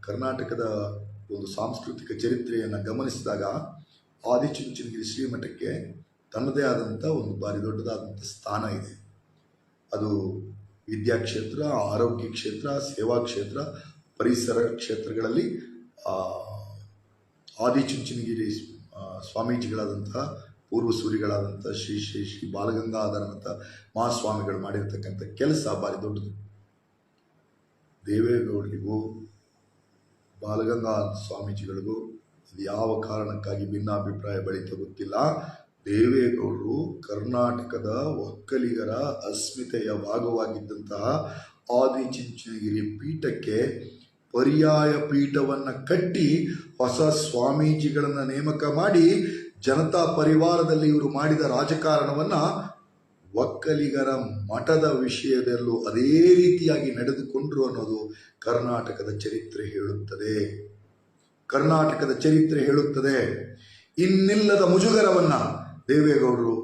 [SPEAKER 1] ಕರ್ನಾಟಕದ ಒಂದು ಸಾಂಸ್ಕೃತಿಕ ಚರಿತ್ರೆಯನ್ನು ಗಮನಿಸಿದಾಗ ಆದಿಚುಂಚನಗಿರಿ ಶ್ರೀಮಠಕ್ಕೆ ತನ್ನದೇ ಆದಂಥ ಒಂದು ಭಾರಿ ದೊಡ್ಡದಾದಂಥ ಸ್ಥಾನ ಇದೆ. ಅದು ವಿದ್ಯಾಕ್ಷೇತ್ರ, ಆರೋಗ್ಯ ಕ್ಷೇತ್ರ, ಸೇವಾ ಕ್ಷೇತ್ರ, ಪರಿಸರ ಕ್ಷೇತ್ರಗಳಲ್ಲಿ ಆದಿಚುಂಚನಗಿರಿ ಸ್ವಾಮೀಜಿಗಳಾದಂತಹ ಪೂರ್ವಸೂರಿಗಳಾದಂಥ ಶ್ರೀ ಶ್ರೀ ಶ್ರೀ ಬಾಲಗಂಗಾಧರನಾಥ ಮಹಾಸ್ವಾಮಿಗಳು ಮಾಡಿರ್ತಕ್ಕಂಥ ಕೆಲಸ ಭಾರಿ ದೊಡ್ಡದು. ದೇವೇಗೌಡರಿಗೂ ಬಾಲಗಂಗಾಧರ ಸ್ವಾಮೀಜಿಗಳಿಗೂ ಅದು ಯಾವ ಕಾರಣಕ್ಕಾಗಿ ಭಿನ್ನಾಭಿಪ್ರಾಯ ಬೆಳೀತಾ ಗೊತ್ತಿಲ್ಲ. ದೇವೇಗೌಡರು ಕರ್ನಾಟಕದ ಒಕ್ಕಲಿಗರ ಅಸ್ಮಿತೆಯ ಭಾಗವಾಗಿದ್ದಂತಹ ಆದಿಚುಂಚನಗಿರಿ ಪೀಠಕ್ಕೆ ಪರ್ಯಾಯ ಪೀಠವನ್ನು ಕಟ್ಟಿ ಹೊಸ ಸ್ವಾಮೀಜಿಗಳನ್ನು ನೇಮಕ ಮಾಡಿ ಜನತಾ ಪರಿವಾರದಲ್ಲಿ ಇವರು ಮಾಡಿದ ರಾಜಕಾರಣವನ್ನು ಒಕ್ಕಲಿಗರ ಮಠದ ವಿಷಯದಲ್ಲೂ ಅದೇ ರೀತಿಯಾಗಿ ನಡೆದುಕೊಂಡರು ಅನ್ನೋದು ಕರ್ನಾಟಕದ ಚರಿತ್ರೆ ಹೇಳುತ್ತದೆ. ಇನ್ನಿಲ್ಲದ ಮುಜುಗರವನ್ನು ದೇವೇಗೌಡರು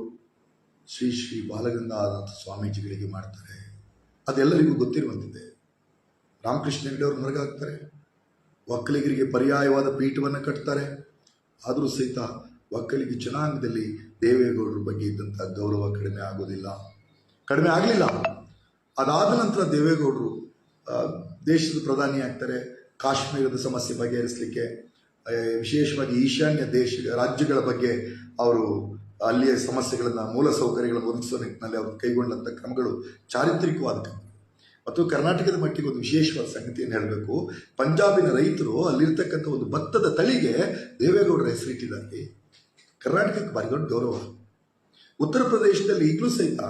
[SPEAKER 1] ಶ್ರೀ ಶ್ರೀ ಬಾಲಗಂಗಾಧರ ಸ್ವಾಮೀಜಿಗಳಿಗೆ ಮಾಡ್ತಾರೆ. ಅದೆಲ್ಲರಿಗೂ ಗೊತ್ತಿರುವಂತಿದೆ. ರಾಮಕೃಷ್ಣ ಹೆಗಡೆ ಅವರು ಹೊರಗಾಗ್ತಾರೆ, ಒಕ್ಕಲಿಗರಿಗೆ ಪರ್ಯಾಯವಾದ ಪೀಠವನ್ನು ಕಟ್ತಾರೆ. ಆದರೂ ಸಹಿತ ಒಕ್ಕಲಿಗ ಜನಾಂಗದಲ್ಲಿ ದೇವೇಗೌಡರ ಬಗ್ಗೆ ಇದ್ದಂಥ ಗೌರವ ಕಡಿಮೆ ಆಗಲಿಲ್ಲ. ಅದಾದ ನಂತರ ದೇವೇಗೌಡರು ದೇಶದ ಪ್ರಧಾನಿ ಆಗ್ತಾರೆ. ಕಾಶ್ಮೀರದ ಸಮಸ್ಯೆ ಬಗೆಹರಿಸಲಿಕ್ಕೆ ವಿಶೇಷವಾಗಿ ಈಶಾನ್ಯ ರಾಜ್ಯಗಳ ಬಗ್ಗೆ ಅವರು ಅಲ್ಲಿಯ ಸಮಸ್ಯೆಗಳನ್ನು ಮೂಲಸೌಕರ್ಯಗಳನ್ನು ಒದಗಿಸುವ ನಿಟ್ಟಿನಲ್ಲಿ ಅವರು ಕೈಗೊಂಡಂಥ ಕ್ರಮಗಳು ಚಾರಿತ್ರಿಕವಾದ ಕ್ರಮ. ಮತ್ತು ಕರ್ನಾಟಕದ ಮಟ್ಟಿಗೆ ಒಂದು ವಿಶೇಷವಾದ ಸಂಗತಿಯನ್ನು ಹೇಳಬೇಕು. ಪಂಜಾಬಿನ ರೈತರು ಅಲ್ಲಿರ್ತಕ್ಕಂಥ ಒಂದು ಭತ್ತದ ತಳಿಗೆ ದೇವೇಗೌಡರ ಹೆಸರಿಟ್ಟಿದ್ದಾರೆ. ಕರ್ನಾಟಕಕ್ಕೆ ಭಾರಿ ದೊಡ್ಡ ಗೌರವ. ಉತ್ತರ ಪ್ರದೇಶದಲ್ಲಿ ಈಗಲೂ ಸಹಿತ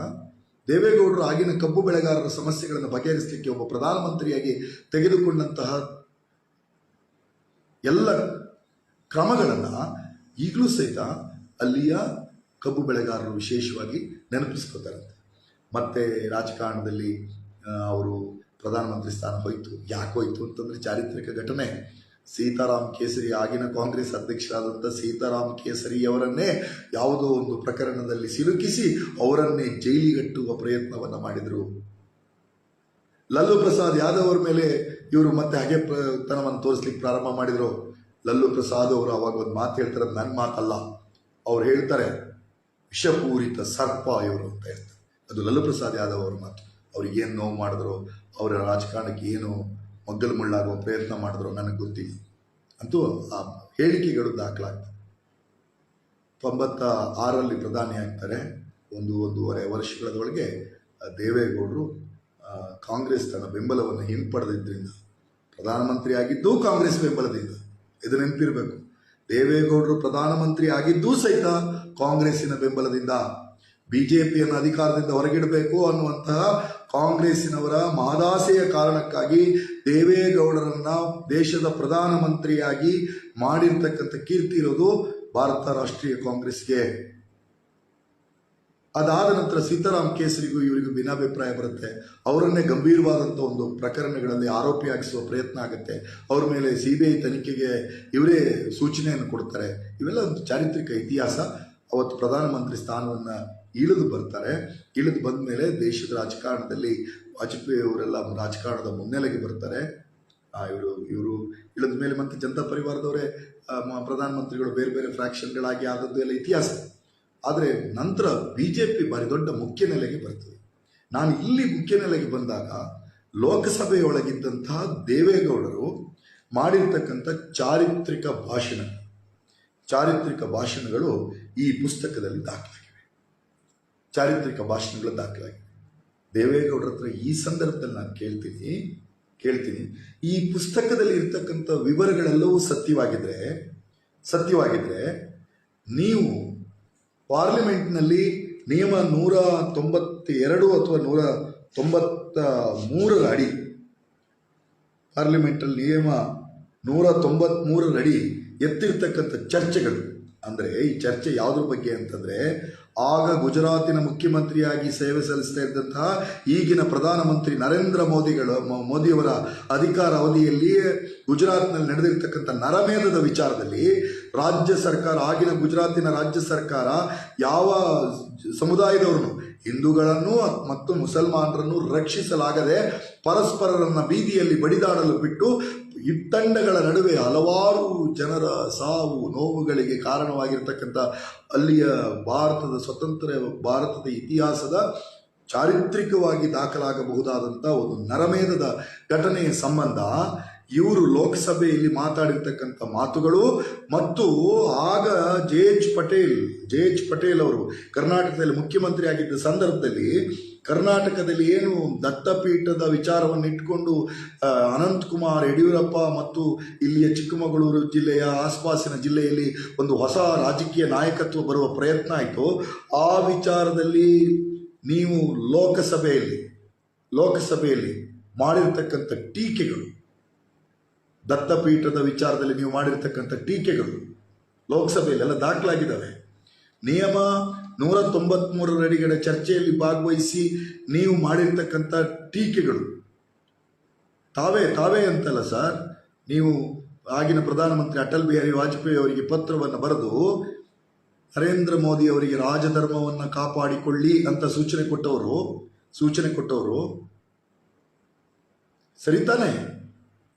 [SPEAKER 1] ದೇವೇಗೌಡರು ಆಗಿನ ಕಬ್ಬು ಬೆಳೆಗಾರರ ಸಮಸ್ಯೆಗಳನ್ನು ಬಗೆಹರಿಸಲಿಕ್ಕೆ ಒಬ್ಬ ಪ್ರಧಾನಮಂತ್ರಿಯಾಗಿ ತೆಗೆದುಕೊಂಡಂತಹ ಎಲ್ಲ ಕ್ರಮಗಳನ್ನು ಈಗಲೂ ಸಹಿತ ಅಲ್ಲಿಯ ಕಬ್ಬು ಬೆಳೆಗಾರರು ವಿಶೇಷವಾಗಿ ನೆನಪಿಸ್ಕೋತಾರಂತೆ. ಮತ್ತೆ ರಾಜಕಾರಣದಲ್ಲಿ ಅವರು ಪ್ರಧಾನಮಂತ್ರಿ ಸ್ಥಾನ ಹೋಯಿತು. ಯಾಕೆ ಹೋಯಿತು ಅಂತಂದರೆ ಚಾರಿತ್ರಿಕ ಘಟನೆ. ಸೀತಾರಾಮ್ ಕೇಸರಿ, ಆಗಿನ ಕಾಂಗ್ರೆಸ್ ಅಧ್ಯಕ್ಷರಾದಂಥ ಸೀತಾರಾಮ್ ಕೇಸರಿ ಅವರನ್ನೇ ಯಾವುದೋ ಒಂದು ಪ್ರಕರಣದಲ್ಲಿ ಸಿಲುಕಿಸಿ ಅವರನ್ನೇ ಜೈಲಿಗಟ್ಟುವ ಪ್ರಯತ್ನವನ್ನು ಮಾಡಿದರು. ಲಲ್ಲು ಪ್ರಸಾದ್ ಯಾದವ್ ಅವರ ಮೇಲೆ ಇವರು ಮತ್ತೆ ಹಾಗೆ ತನವನ್ನು ತೋರಿಸ್ಲಿಕ್ಕೆ ಪ್ರಾರಂಭ ಮಾಡಿದರು. ಲಲ್ಲು ಪ್ರಸಾದ್ ಅವರು ಅವಾಗ ಒಂದು ಮಾತು ಹೇಳ್ತಾರೆ, ಅದು ನನ್ನ ಮಾತಲ್ಲ, ಅವ್ರು ಹೇಳ್ತಾರೆ ವಿಷಪೂರಿತ ಸರ್ಪ ಇವರು ಅಂತ ಹೇಳ್ತಾರೆ. ಅದು ಲಲ್ಲು ಪ್ರಸಾದ್ ಯಾದವ್ ಅವರ ಮಾತು. ಅವ್ರಿಗೆ ಏನು ನೋವು ಮಾಡಿದ್ರು, ಅವರ ರಾಜಕಾರಣಕ್ಕೆ ಏನು ಮಗ್ಗಲು ಮುಳ್ಳಾಗುವ ಪ್ರಯತ್ನ ಮಾಡಿದ್ರು ನನಗೆ ಗೊತ್ತಿಲ್ಲ. ಅಂತೂ ಆ ಹೇಳಿಕೆಗಳು ದಾಖಲಾಗ್ತವೆ. 96ರಲ್ಲಿ ಪ್ರಧಾನಿ ಆಗ್ತಾರೆ. ಒಂದೂವರೆ ವರ್ಷಗಳೊಳಗೆ ದೇವೇಗೌಡರು ಕಾಂಗ್ರೆಸ್ ತನ್ನ ಬೆಂಬಲವನ್ನು ಹಿಂಪಡೆದಿದ್ದರಿಂದ, ಪ್ರಧಾನಮಂತ್ರಿ ಆಗಿದ್ದೂ ಕಾಂಗ್ರೆಸ್ ಬೆಂಬಲದಿಂದ. ಇದು ನೆನಪಿರಬೇಕು. ದೇವೇಗೌಡರು ಪ್ರಧಾನಮಂತ್ರಿ ಆಗಿದ್ದೂ ಸಹಿತ ಕಾಂಗ್ರೆಸ್ಸಿನ ಬೆಂಬಲದಿಂದ. ಬಿಜೆಪಿಯನ್ನು ಅಧಿಕಾರದಿಂದ ಹೊರಗಿಡಬೇಕು ಅನ್ನುವಂತಹ ಕಾಂಗ್ರೆಸ್ಸಿನವರ ಮಹದಾಸೆಯ ಕಾರಣಕ್ಕಾಗಿ ದೇವೇಗೌಡರನ್ನ ದೇಶದ ಪ್ರಧಾನಮಂತ್ರಿಯಾಗಿ ಮಾಡಿರ್ತಕ್ಕಂಥ ಕೀರ್ತಿ ಇರೋದು ಭಾರತ ರಾಷ್ಟ್ರೀಯ ಕಾಂಗ್ರೆಸ್ಗೆ. ಅದಾದ ನಂತರ ಸೀತಾರಾಮ್ ಕೇಸರಿಗೂ ಇವರಿಗೂ ಭಿನ್ನಾಭಿಪ್ರಾಯ ಬರುತ್ತೆ. ಅವರನ್ನೇ ಗಂಭೀರವಾದಂಥ ಒಂದು ಪ್ರಕರಣಗಳಲ್ಲಿ ಆರೋಪಿಯಾಗಿಸುವ ಪ್ರಯತ್ನ ಆಗುತ್ತೆ. ಅವ್ರ ಮೇಲೆ CBI ತನಿಖೆಗೆ ಇವರೇ ಸೂಚನೆಯನ್ನು ಕೊಡ್ತಾರೆ. ಇವೆಲ್ಲ ಒಂದು ಚಾರಿತ್ರಿಕ ಇತಿಹಾಸ. ಅವತ್ತು ಪ್ರಧಾನಮಂತ್ರಿ ಸ್ಥಾನವನ್ನು ಇಳಿದು ಬರ್ತಾರೆ. ಇಳಿದು ಬಂದ ಮೇಲೆ ದೇಶದ ರಾಜಕಾರಣದಲ್ಲಿ ವಾಜಪೇಯಿ ಅವರೆಲ್ಲ ರಾಜಕಾರಣದ ಮುನ್ನೆಲೆಗೆ ಬರ್ತಾರೆ. ಇವರು ಇಳಿದ ಮೇಲೆ ಮತ್ತೆ ಜನತಾ ಪರಿವಾರದವರೇ ಪ್ರಧಾನಮಂತ್ರಿಗಳು ಬೇರೆ ಬೇರೆ ಫ್ರಾಕ್ಷನ್ಗಳಾಗಿ ಆದದ್ದು ಎಲ್ಲ ಇತಿಹಾಸ. ಆದರೆ ನಂತರ BJP ಭಾರಿ ದೊಡ್ಡ ಮುಖ್ಯ ನೆಲೆಗೆ ಬರ್ತದೆ. ನಾನು ಇಲ್ಲಿ ಮುಖ್ಯ ನೆಲೆಗೆ ಬಂದಾಗ ಲೋಕಸಭೆಯೊಳಗಿದ್ದಂತಹ ದೇವೇಗೌಡರು ಮಾಡಿರ್ತಕ್ಕಂಥ ಚಾರಿತ್ರಿಕ ಭಾಷಣಗಳು ಈ ಪುಸ್ತಕದಲ್ಲಿ ದಾಖಲಾಗಿವೆ. ಚಾರಿತ್ರಿಕ ಭಾಷಣಗಳು ದಾಖಲಾಗಿವೆ. ದೇವೇಗೌಡರ ಹತ್ರ ಈ ಸಂದರ್ಭದಲ್ಲಿ ನಾನು ಕೇಳ್ತೀನಿ, ಈ ಪುಸ್ತಕದಲ್ಲಿ ಇರ್ತಕ್ಕಂಥ ವಿವರಗಳೆಲ್ಲವೂ ಸತ್ಯವಾಗಿದ್ರೆ ನೀವು ಪಾರ್ಲಿಮೆಂಟ್ನಲ್ಲಿ ನಿಯಮ 192 ಅಥವಾ 193 ಅಡಿ, ಪಾರ್ಲಿಮೆಂಟಲ್ಲಿ ನಿಯಮ 193 ಅಡಿ ಎತ್ತಿರ್ತಕ್ಕಂಥ ಚರ್ಚೆಗಳು. ಅಂದರೆ ಈ ಚರ್ಚೆ ಯಾವುದ್ರ ಬಗ್ಗೆ ಅಂತಂದರೆ, ಆಗ ಗುಜರಾತಿನ ಮುಖ್ಯಮಂತ್ರಿಯಾಗಿ ಸೇವೆ ಸಲ್ಲಿಸ್ತಾ ಇದ್ದಂತಹ ಈಗಿನ ಪ್ರಧಾನಮಂತ್ರಿ ನರೇಂದ್ರ ಮೋದಿಯವರ ಅಧಿಕಾರ ಅವಧಿಯಲ್ಲಿಯೇ ಗುಜರಾತ್ನಲ್ಲಿ ನಡೆದಿರ್ತಕ್ಕಂಥ ನರಮೇಧದ ವಿಚಾರದಲ್ಲಿ ರಾಜ್ಯ ಸರ್ಕಾರ, ಆಗಿನ ಗುಜರಾತಿನ ರಾಜ್ಯ ಸರ್ಕಾರ ಯಾವ ಸಮುದಾಯದವರನ್ನು, ಹಿಂದೂಗಳನ್ನು ಮತ್ತು ಮುಸಲ್ಮಾನರನ್ನು ರಕ್ಷಿಸಲಾಗದೆ ಪರಸ್ಪರರನ್ನು ಬೀದಿಯಲ್ಲಿ ಬಡಿದಾಡಲು ಬಿಟ್ಟು ಇತ್ತಂಡಗಳ ನಡುವೆ ಹಲವಾರು ಜನರ ಸಾವು ನೋವುಗಳಿಗೆ ಕಾರಣವಾಗಿರ್ತಕ್ಕಂಥ ಅಲ್ಲಿಯ ಸ್ವತಂತ್ರ ಭಾರತದ ಇತಿಹಾಸದ ಚಾರಿತ್ರಿಕವಾಗಿ ದಾಖಲಾಗಬಹುದಾದಂಥ ಒಂದು ನರಮೇಧದ ಘಟನೆಯ ಸಂಬಂಧ ಇವರು ಲೋಕಸಭೆಯಲ್ಲಿ ಮಾತಾಡಿರ್ತಕ್ಕಂಥ ಮಾತುಗಳು ಮತ್ತು ಆಗ ಜೆ.ಎಚ್. ಪಟೇಲ್ ಅವರು ಕರ್ನಾಟಕದಲ್ಲಿ ಮುಖ್ಯಮಂತ್ರಿ ಆಗಿದ್ದ ಸಂದರ್ಭದಲ್ಲಿ ಕರ್ನಾಟಕದಲ್ಲಿ ಏನು ದತ್ತಪೀಠದ ವಿಚಾರವನ್ನು ಇಟ್ಕೊಂಡು ಅನಂತಕುಮಾರ್, ಯಡಿಯೂರಪ್ಪ ಮತ್ತು ಇಲ್ಲಿಯ ಚಿಕ್ಕಮಗಳೂರು ಜಿಲ್ಲೆಯ ಆಸ್ಪಾಸಿನ ಜಿಲ್ಲೆಯಲ್ಲಿ ಒಂದು ಹೊಸ ರಾಜಕೀಯ ನಾಯಕತ್ವ ಬರುವ ಪ್ರಯತ್ನ ಆಯಿತು. ಆ ವಿಚಾರದಲ್ಲಿ ನೀವು ಲೋಕಸಭೆಯಲ್ಲಿ ಮಾಡಿರ್ತಕ್ಕಂಥ ಟೀಕೆಗಳು, ದತ್ತಪೀಠದ ವಿಚಾರದಲ್ಲಿ ನೀವು ಮಾಡಿರ್ತಕ್ಕಂಥ ಟೀಕೆಗಳು ಲೋಕಸಭೆಯಲ್ಲಿ ಎಲ್ಲ ದಾಖಲಾಗಿದ್ದಾವೆ. ನಿಯಮ 193 ಅಡಿಗಳ ಚರ್ಚೆಯಲ್ಲಿ ಭಾಗವಹಿಸಿ ನೀವು ಮಾಡಿರ್ತಕ್ಕಂಥ ಟೀಕೆಗಳು ತಾವೇ ಅಂತಲ್ಲ ಸರ್. ನೀವು ಆಗಿನ ಪ್ರಧಾನಮಂತ್ರಿ ಅಟಲ್ ಬಿಹಾರಿ ವಾಜಪೇಯಿ ಅವರಿಗೆ ಪತ್ರವನ್ನು ಬರೆದು ನರೇಂದ್ರ ಮೋದಿ ಅವರಿಗೆ ರಾಜಧರ್ಮವನ್ನು ಕಾಪಾಡಿಕೊಳ್ಳಿ ಅಂತ ಸೂಚನೆ ಕೊಟ್ಟವರು ಸರಿತಾನೆ?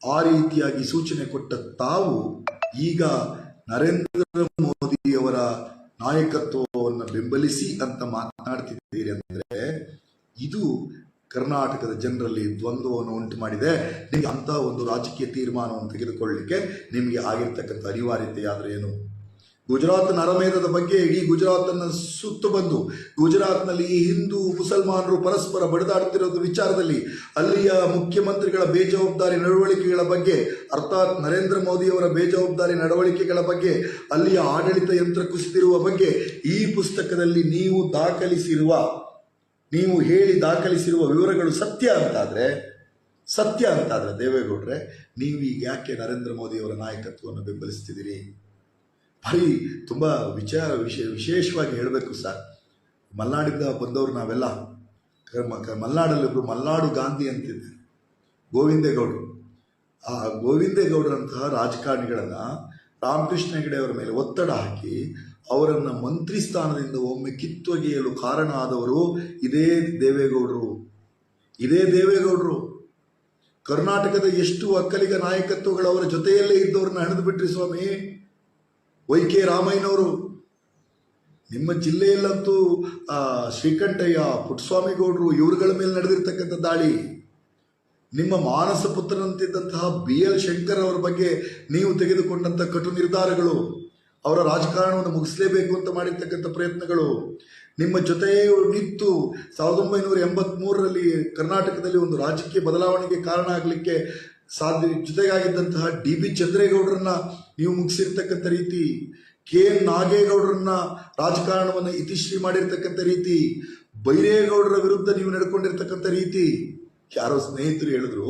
[SPEAKER 1] ಆ ರೀತಿಯಾಗಿ ಸೂಚನೆ ಕೊಟ್ಟ ತಾವು ಈಗ ನರೇಂದ್ರ ಮೋದಿಯವರ ನಾಯಕತ್ವವನ್ನು ಬೆಂಬಲಿಸಿ ಅಂತ ಮಾತನಾಡ್ತಿದ್ದೀರಿ ಅಂದರೆ ಇದು ಕರ್ನಾಟಕದ ಜನರಲ್ಲಿ ದ್ವಂದ್ವವನ್ನು ಉಂಟು ಮಾಡಿದೆ. ನಿಮಗೆ ಅಂಥ ಒಂದು ರಾಜಕೀಯ ತೀರ್ಮಾನವನ್ನು ತೆಗೆದುಕೊಳ್ಳಲಿಕ್ಕೆ ನಿಮಗೆ ಆಗಿರ್ತಕ್ಕಂಥ ಅನಿವಾರ್ಯತೆ ಆದರೆ ಏನು? ಗುಜರಾತ್ ನರಮೇಧದ ಬಗ್ಗೆ ಇಡೀ ಗುಜರಾತನ್ನು ಸುತ್ತು ಬಂದು ಗುಜರಾತ್ನಲ್ಲಿ ಹಿಂದೂ ಮುಸಲ್ಮಾನರು ಪರಸ್ಪರ ಬಡಿದಾಡುತ್ತಿರೋದು ವಿಚಾರದಲ್ಲಿ ಅಲ್ಲಿಯ ಮುಖ್ಯಮಂತ್ರಿಗಳ ಬೇಜವಾಬ್ದಾರಿ ನಡವಳಿಕೆಗಳ ಬಗ್ಗೆ, ಅರ್ಥಾತ್ ನರೇಂದ್ರ ಮೋದಿಯವರ ಬೇಜವಾಬ್ದಾರಿ ನಡವಳಿಕೆಗಳ ಬಗ್ಗೆ, ಅಲ್ಲಿಯ ಆಡಳಿತ ಯಂತ್ರ ಕುಸಿದಿರುವ ಬಗ್ಗೆ ಈ ಪುಸ್ತಕದಲ್ಲಿ ನೀವು ದಾಖಲಿಸಿರುವ ವಿವರಗಳು ಸತ್ಯ ಅಂತಾದರೆ ದೇವೇಗೌಡರೆ, ನೀವು ಈಗ ಯಾಕೆ ನರೇಂದ್ರ ಮೋದಿಯವರ ನಾಯಕತ್ವವನ್ನು ಬೆಂಬಲಿಸ್ತಿದ್ದೀರಿ? ಭಾರಿ ತುಂಬ ವಿಶೇಷವಾಗಿ ಹೇಳಬೇಕು ಸರ್. ಮಲೆನಾಡಿಂದ ಬಂದವರು ನಾವೆಲ್ಲ. ಮಲೆನಾಡಲ್ಲಿ ಒಬ್ಬರು ಮಲೆನಾಡು ಗಾಂಧಿ ಅಂತಿದ್ದಾರೆ, ಗೋವಿಂದೇಗೌಡರು. ಆ ಗೋವಿಂದೇಗೌಡರಂತಹ ರಾಜಕಾರಣಿಗಳನ್ನು ರಾಮಕೃಷ್ಣ ಹೆಗಡೆ ಅವರ ಮೇಲೆ ಒತ್ತಡ ಹಾಕಿ ಅವರನ್ನು ಮಂತ್ರಿ ಸ್ಥಾನದಿಂದ ಒಮ್ಮೆ ಕಿತ್ತೊಗೆಯಲು ಕಾರಣ ಆದವರು ಇದೇ ದೇವೇಗೌಡರು. ಕರ್ನಾಟಕದ ಎಷ್ಟು ಒಕ್ಕಲಿಗ ನಾಯಕತ್ವಗಳು ಅವರ ಜೊತೆಯಲ್ಲೇ ಇದ್ದವ್ರನ್ನ ಹಣಿದು ಬಿಟ್ರಿ ಸ್ವಾಮಿ. ವೈ.ಕೆ. ರಾಮಯ್ಯನವರು, ನಿಮ್ಮ ಜಿಲ್ಲೆಯಲ್ಲಂತೂ ಶ್ರೀಕಂಠಯ್ಯ, ಪುಟ್ಟಸ್ವಾಮಿಗೌಡರು, ಇವರುಗಳ ಮೇಲೆ ನಡೆದಿರ್ತಕ್ಕಂಥ ದಾಳಿ, ನಿಮ್ಮ ಮಾನಸ ಪುತ್ರನಂತಿದ್ದಂತಹ B.L. ಶಂಕರ್ ಅವರ ಬಗ್ಗೆ ನೀವು ತೆಗೆದುಕೊಂಡಂಥ ಕಟು ನಿರ್ಧಾರಗಳು, ಅವರ ರಾಜಕಾರಣವನ್ನು ಮುಗಿಸಲೇಬೇಕು ಅಂತ ಮಾಡಿರ್ತಕ್ಕಂಥ ಪ್ರಯತ್ನಗಳು, ನಿಮ್ಮ ಜೊತೆಯೇ ನಿಂತು 1983ರಲ್ಲಿ ಕರ್ನಾಟಕದಲ್ಲಿ ಒಂದು ರಾಜಕೀಯ ಬದಲಾವಣೆಗೆ ಕಾರಣ ಆಗಲಿಕ್ಕೆ ಜೊತೆಗಾಗಿದ್ದಂತಹ D.B. ಚಂದ್ರೇಗೌಡರನ್ನ ನೀವು ಮುಗಿಸಿರ್ತಕ್ಕಂಥ ರೀತಿ, K.N. ನಾಗೇಗೌಡರನ್ನ ರಾಜಕಾರಣವನ್ನು ಇತಿಶ್ರೀ ಮಾಡಿರ್ತಕ್ಕಂಥ ರೀತಿ, ಬೈರೇಗೌಡರ ವಿರುದ್ಧ ನೀವು ನಡ್ಕೊಂಡಿರ್ತಕ್ಕಂಥ ರೀತಿ. ಯಾರೋ ಸ್ನೇಹಿತರು ಹೇಳಿದ್ರು,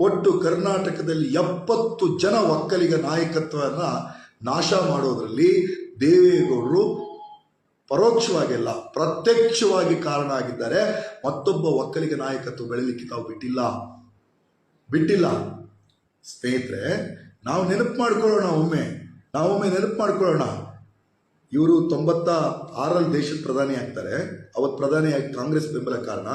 [SPEAKER 1] ಒಟ್ಟು ಕರ್ನಾಟಕದಲ್ಲಿ 70 ಜನ ಒಕ್ಕಲಿಗ ನಾಯಕತ್ವವನ್ನು ನಾಶ ಮಾಡೋದರಲ್ಲಿ ದೇವೇಗೌಡರು ಪರೋಕ್ಷವಾಗಿಲ್ಲ, ಪ್ರತ್ಯಕ್ಷವಾಗಿ ಕಾರಣ ಆಗಿದ್ದಾರೆ. ಮತ್ತೊಬ್ಬ ಒಕ್ಕಲಿಗ ನಾಯಕತ್ವ ಬೆಳಲಿಕ್ಕೆ ತಾವು ಬಿಟ್ಟಿಲ್ಲ. ಸ್ನೇಹಿತರೆ, ನಾವು ನೆನಪು ಮಾಡ್ಕೊಳ್ಳೋಣ. ಇವರು 96ರಲ್ಲಿ ದೇಶದ ಪ್ರಧಾನಿ ಆಗ್ತಾರೆ. ಅವತ್ತು ಪ್ರಧಾನಿಯಾಗಿ ಕಾಂಗ್ರೆಸ್ ಬೆಂಬಲ ಕಾರಣ.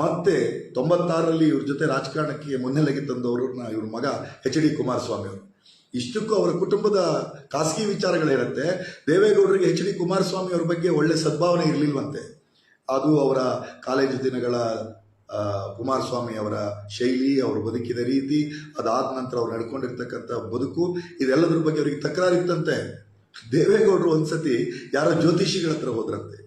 [SPEAKER 1] ಮತ್ತೆ 96ರಲ್ಲಿ ಇವ್ರ ಜೊತೆ ರಾಜಕಾರಣಕ್ಕೆ ಮುನ್ನೆಲೆಗೆ ತಂದವರು ಇವ್ರ ಮಗ H.D. ಕುಮಾರಸ್ವಾಮಿ ಅವರು. ಇಷ್ಟಕ್ಕೂ ಅವರ ಕುಟುಂಬದ ಖಾಸಗಿ ವಿಚಾರಗಳಿರುತ್ತೆ. ದೇವೇಗೌಡರಿಗೆ H.D. ಕುಮಾರಸ್ವಾಮಿ ಅವ್ರ ಬಗ್ಗೆ ಒಳ್ಳೆ ಸದ್ಭಾವನೆ ಇರಲಿಲ್ವಂತೆ. ಅದು ಅವರ ಕಾಲೇಜು ದಿನಗಳ ಕುಮಾರಸ್ವಾಮಿ ಅವರ ಶೈಲಿ, ಅವರು ಬದುಕಿದ ರೀತಿ, ಅದಾದ ನಂತರ ಅವ್ರು ನಡ್ಕೊಂಡಿರ್ತಕ್ಕಂಥ ಬದುಕು, ಇದೆಲ್ಲದ್ರ ಬಗ್ಗೆ ಅವರಿಗೆ ತಕರಾರಿತ್ತಂತೆ. ದೇವೇಗೌಡರು ಒಂದ್ಸತಿ ಯಾರೋ ಜ್ಯೋತಿಷಿಗಳ ಹತ್ರ ಹೋದ್ರಂತೆ.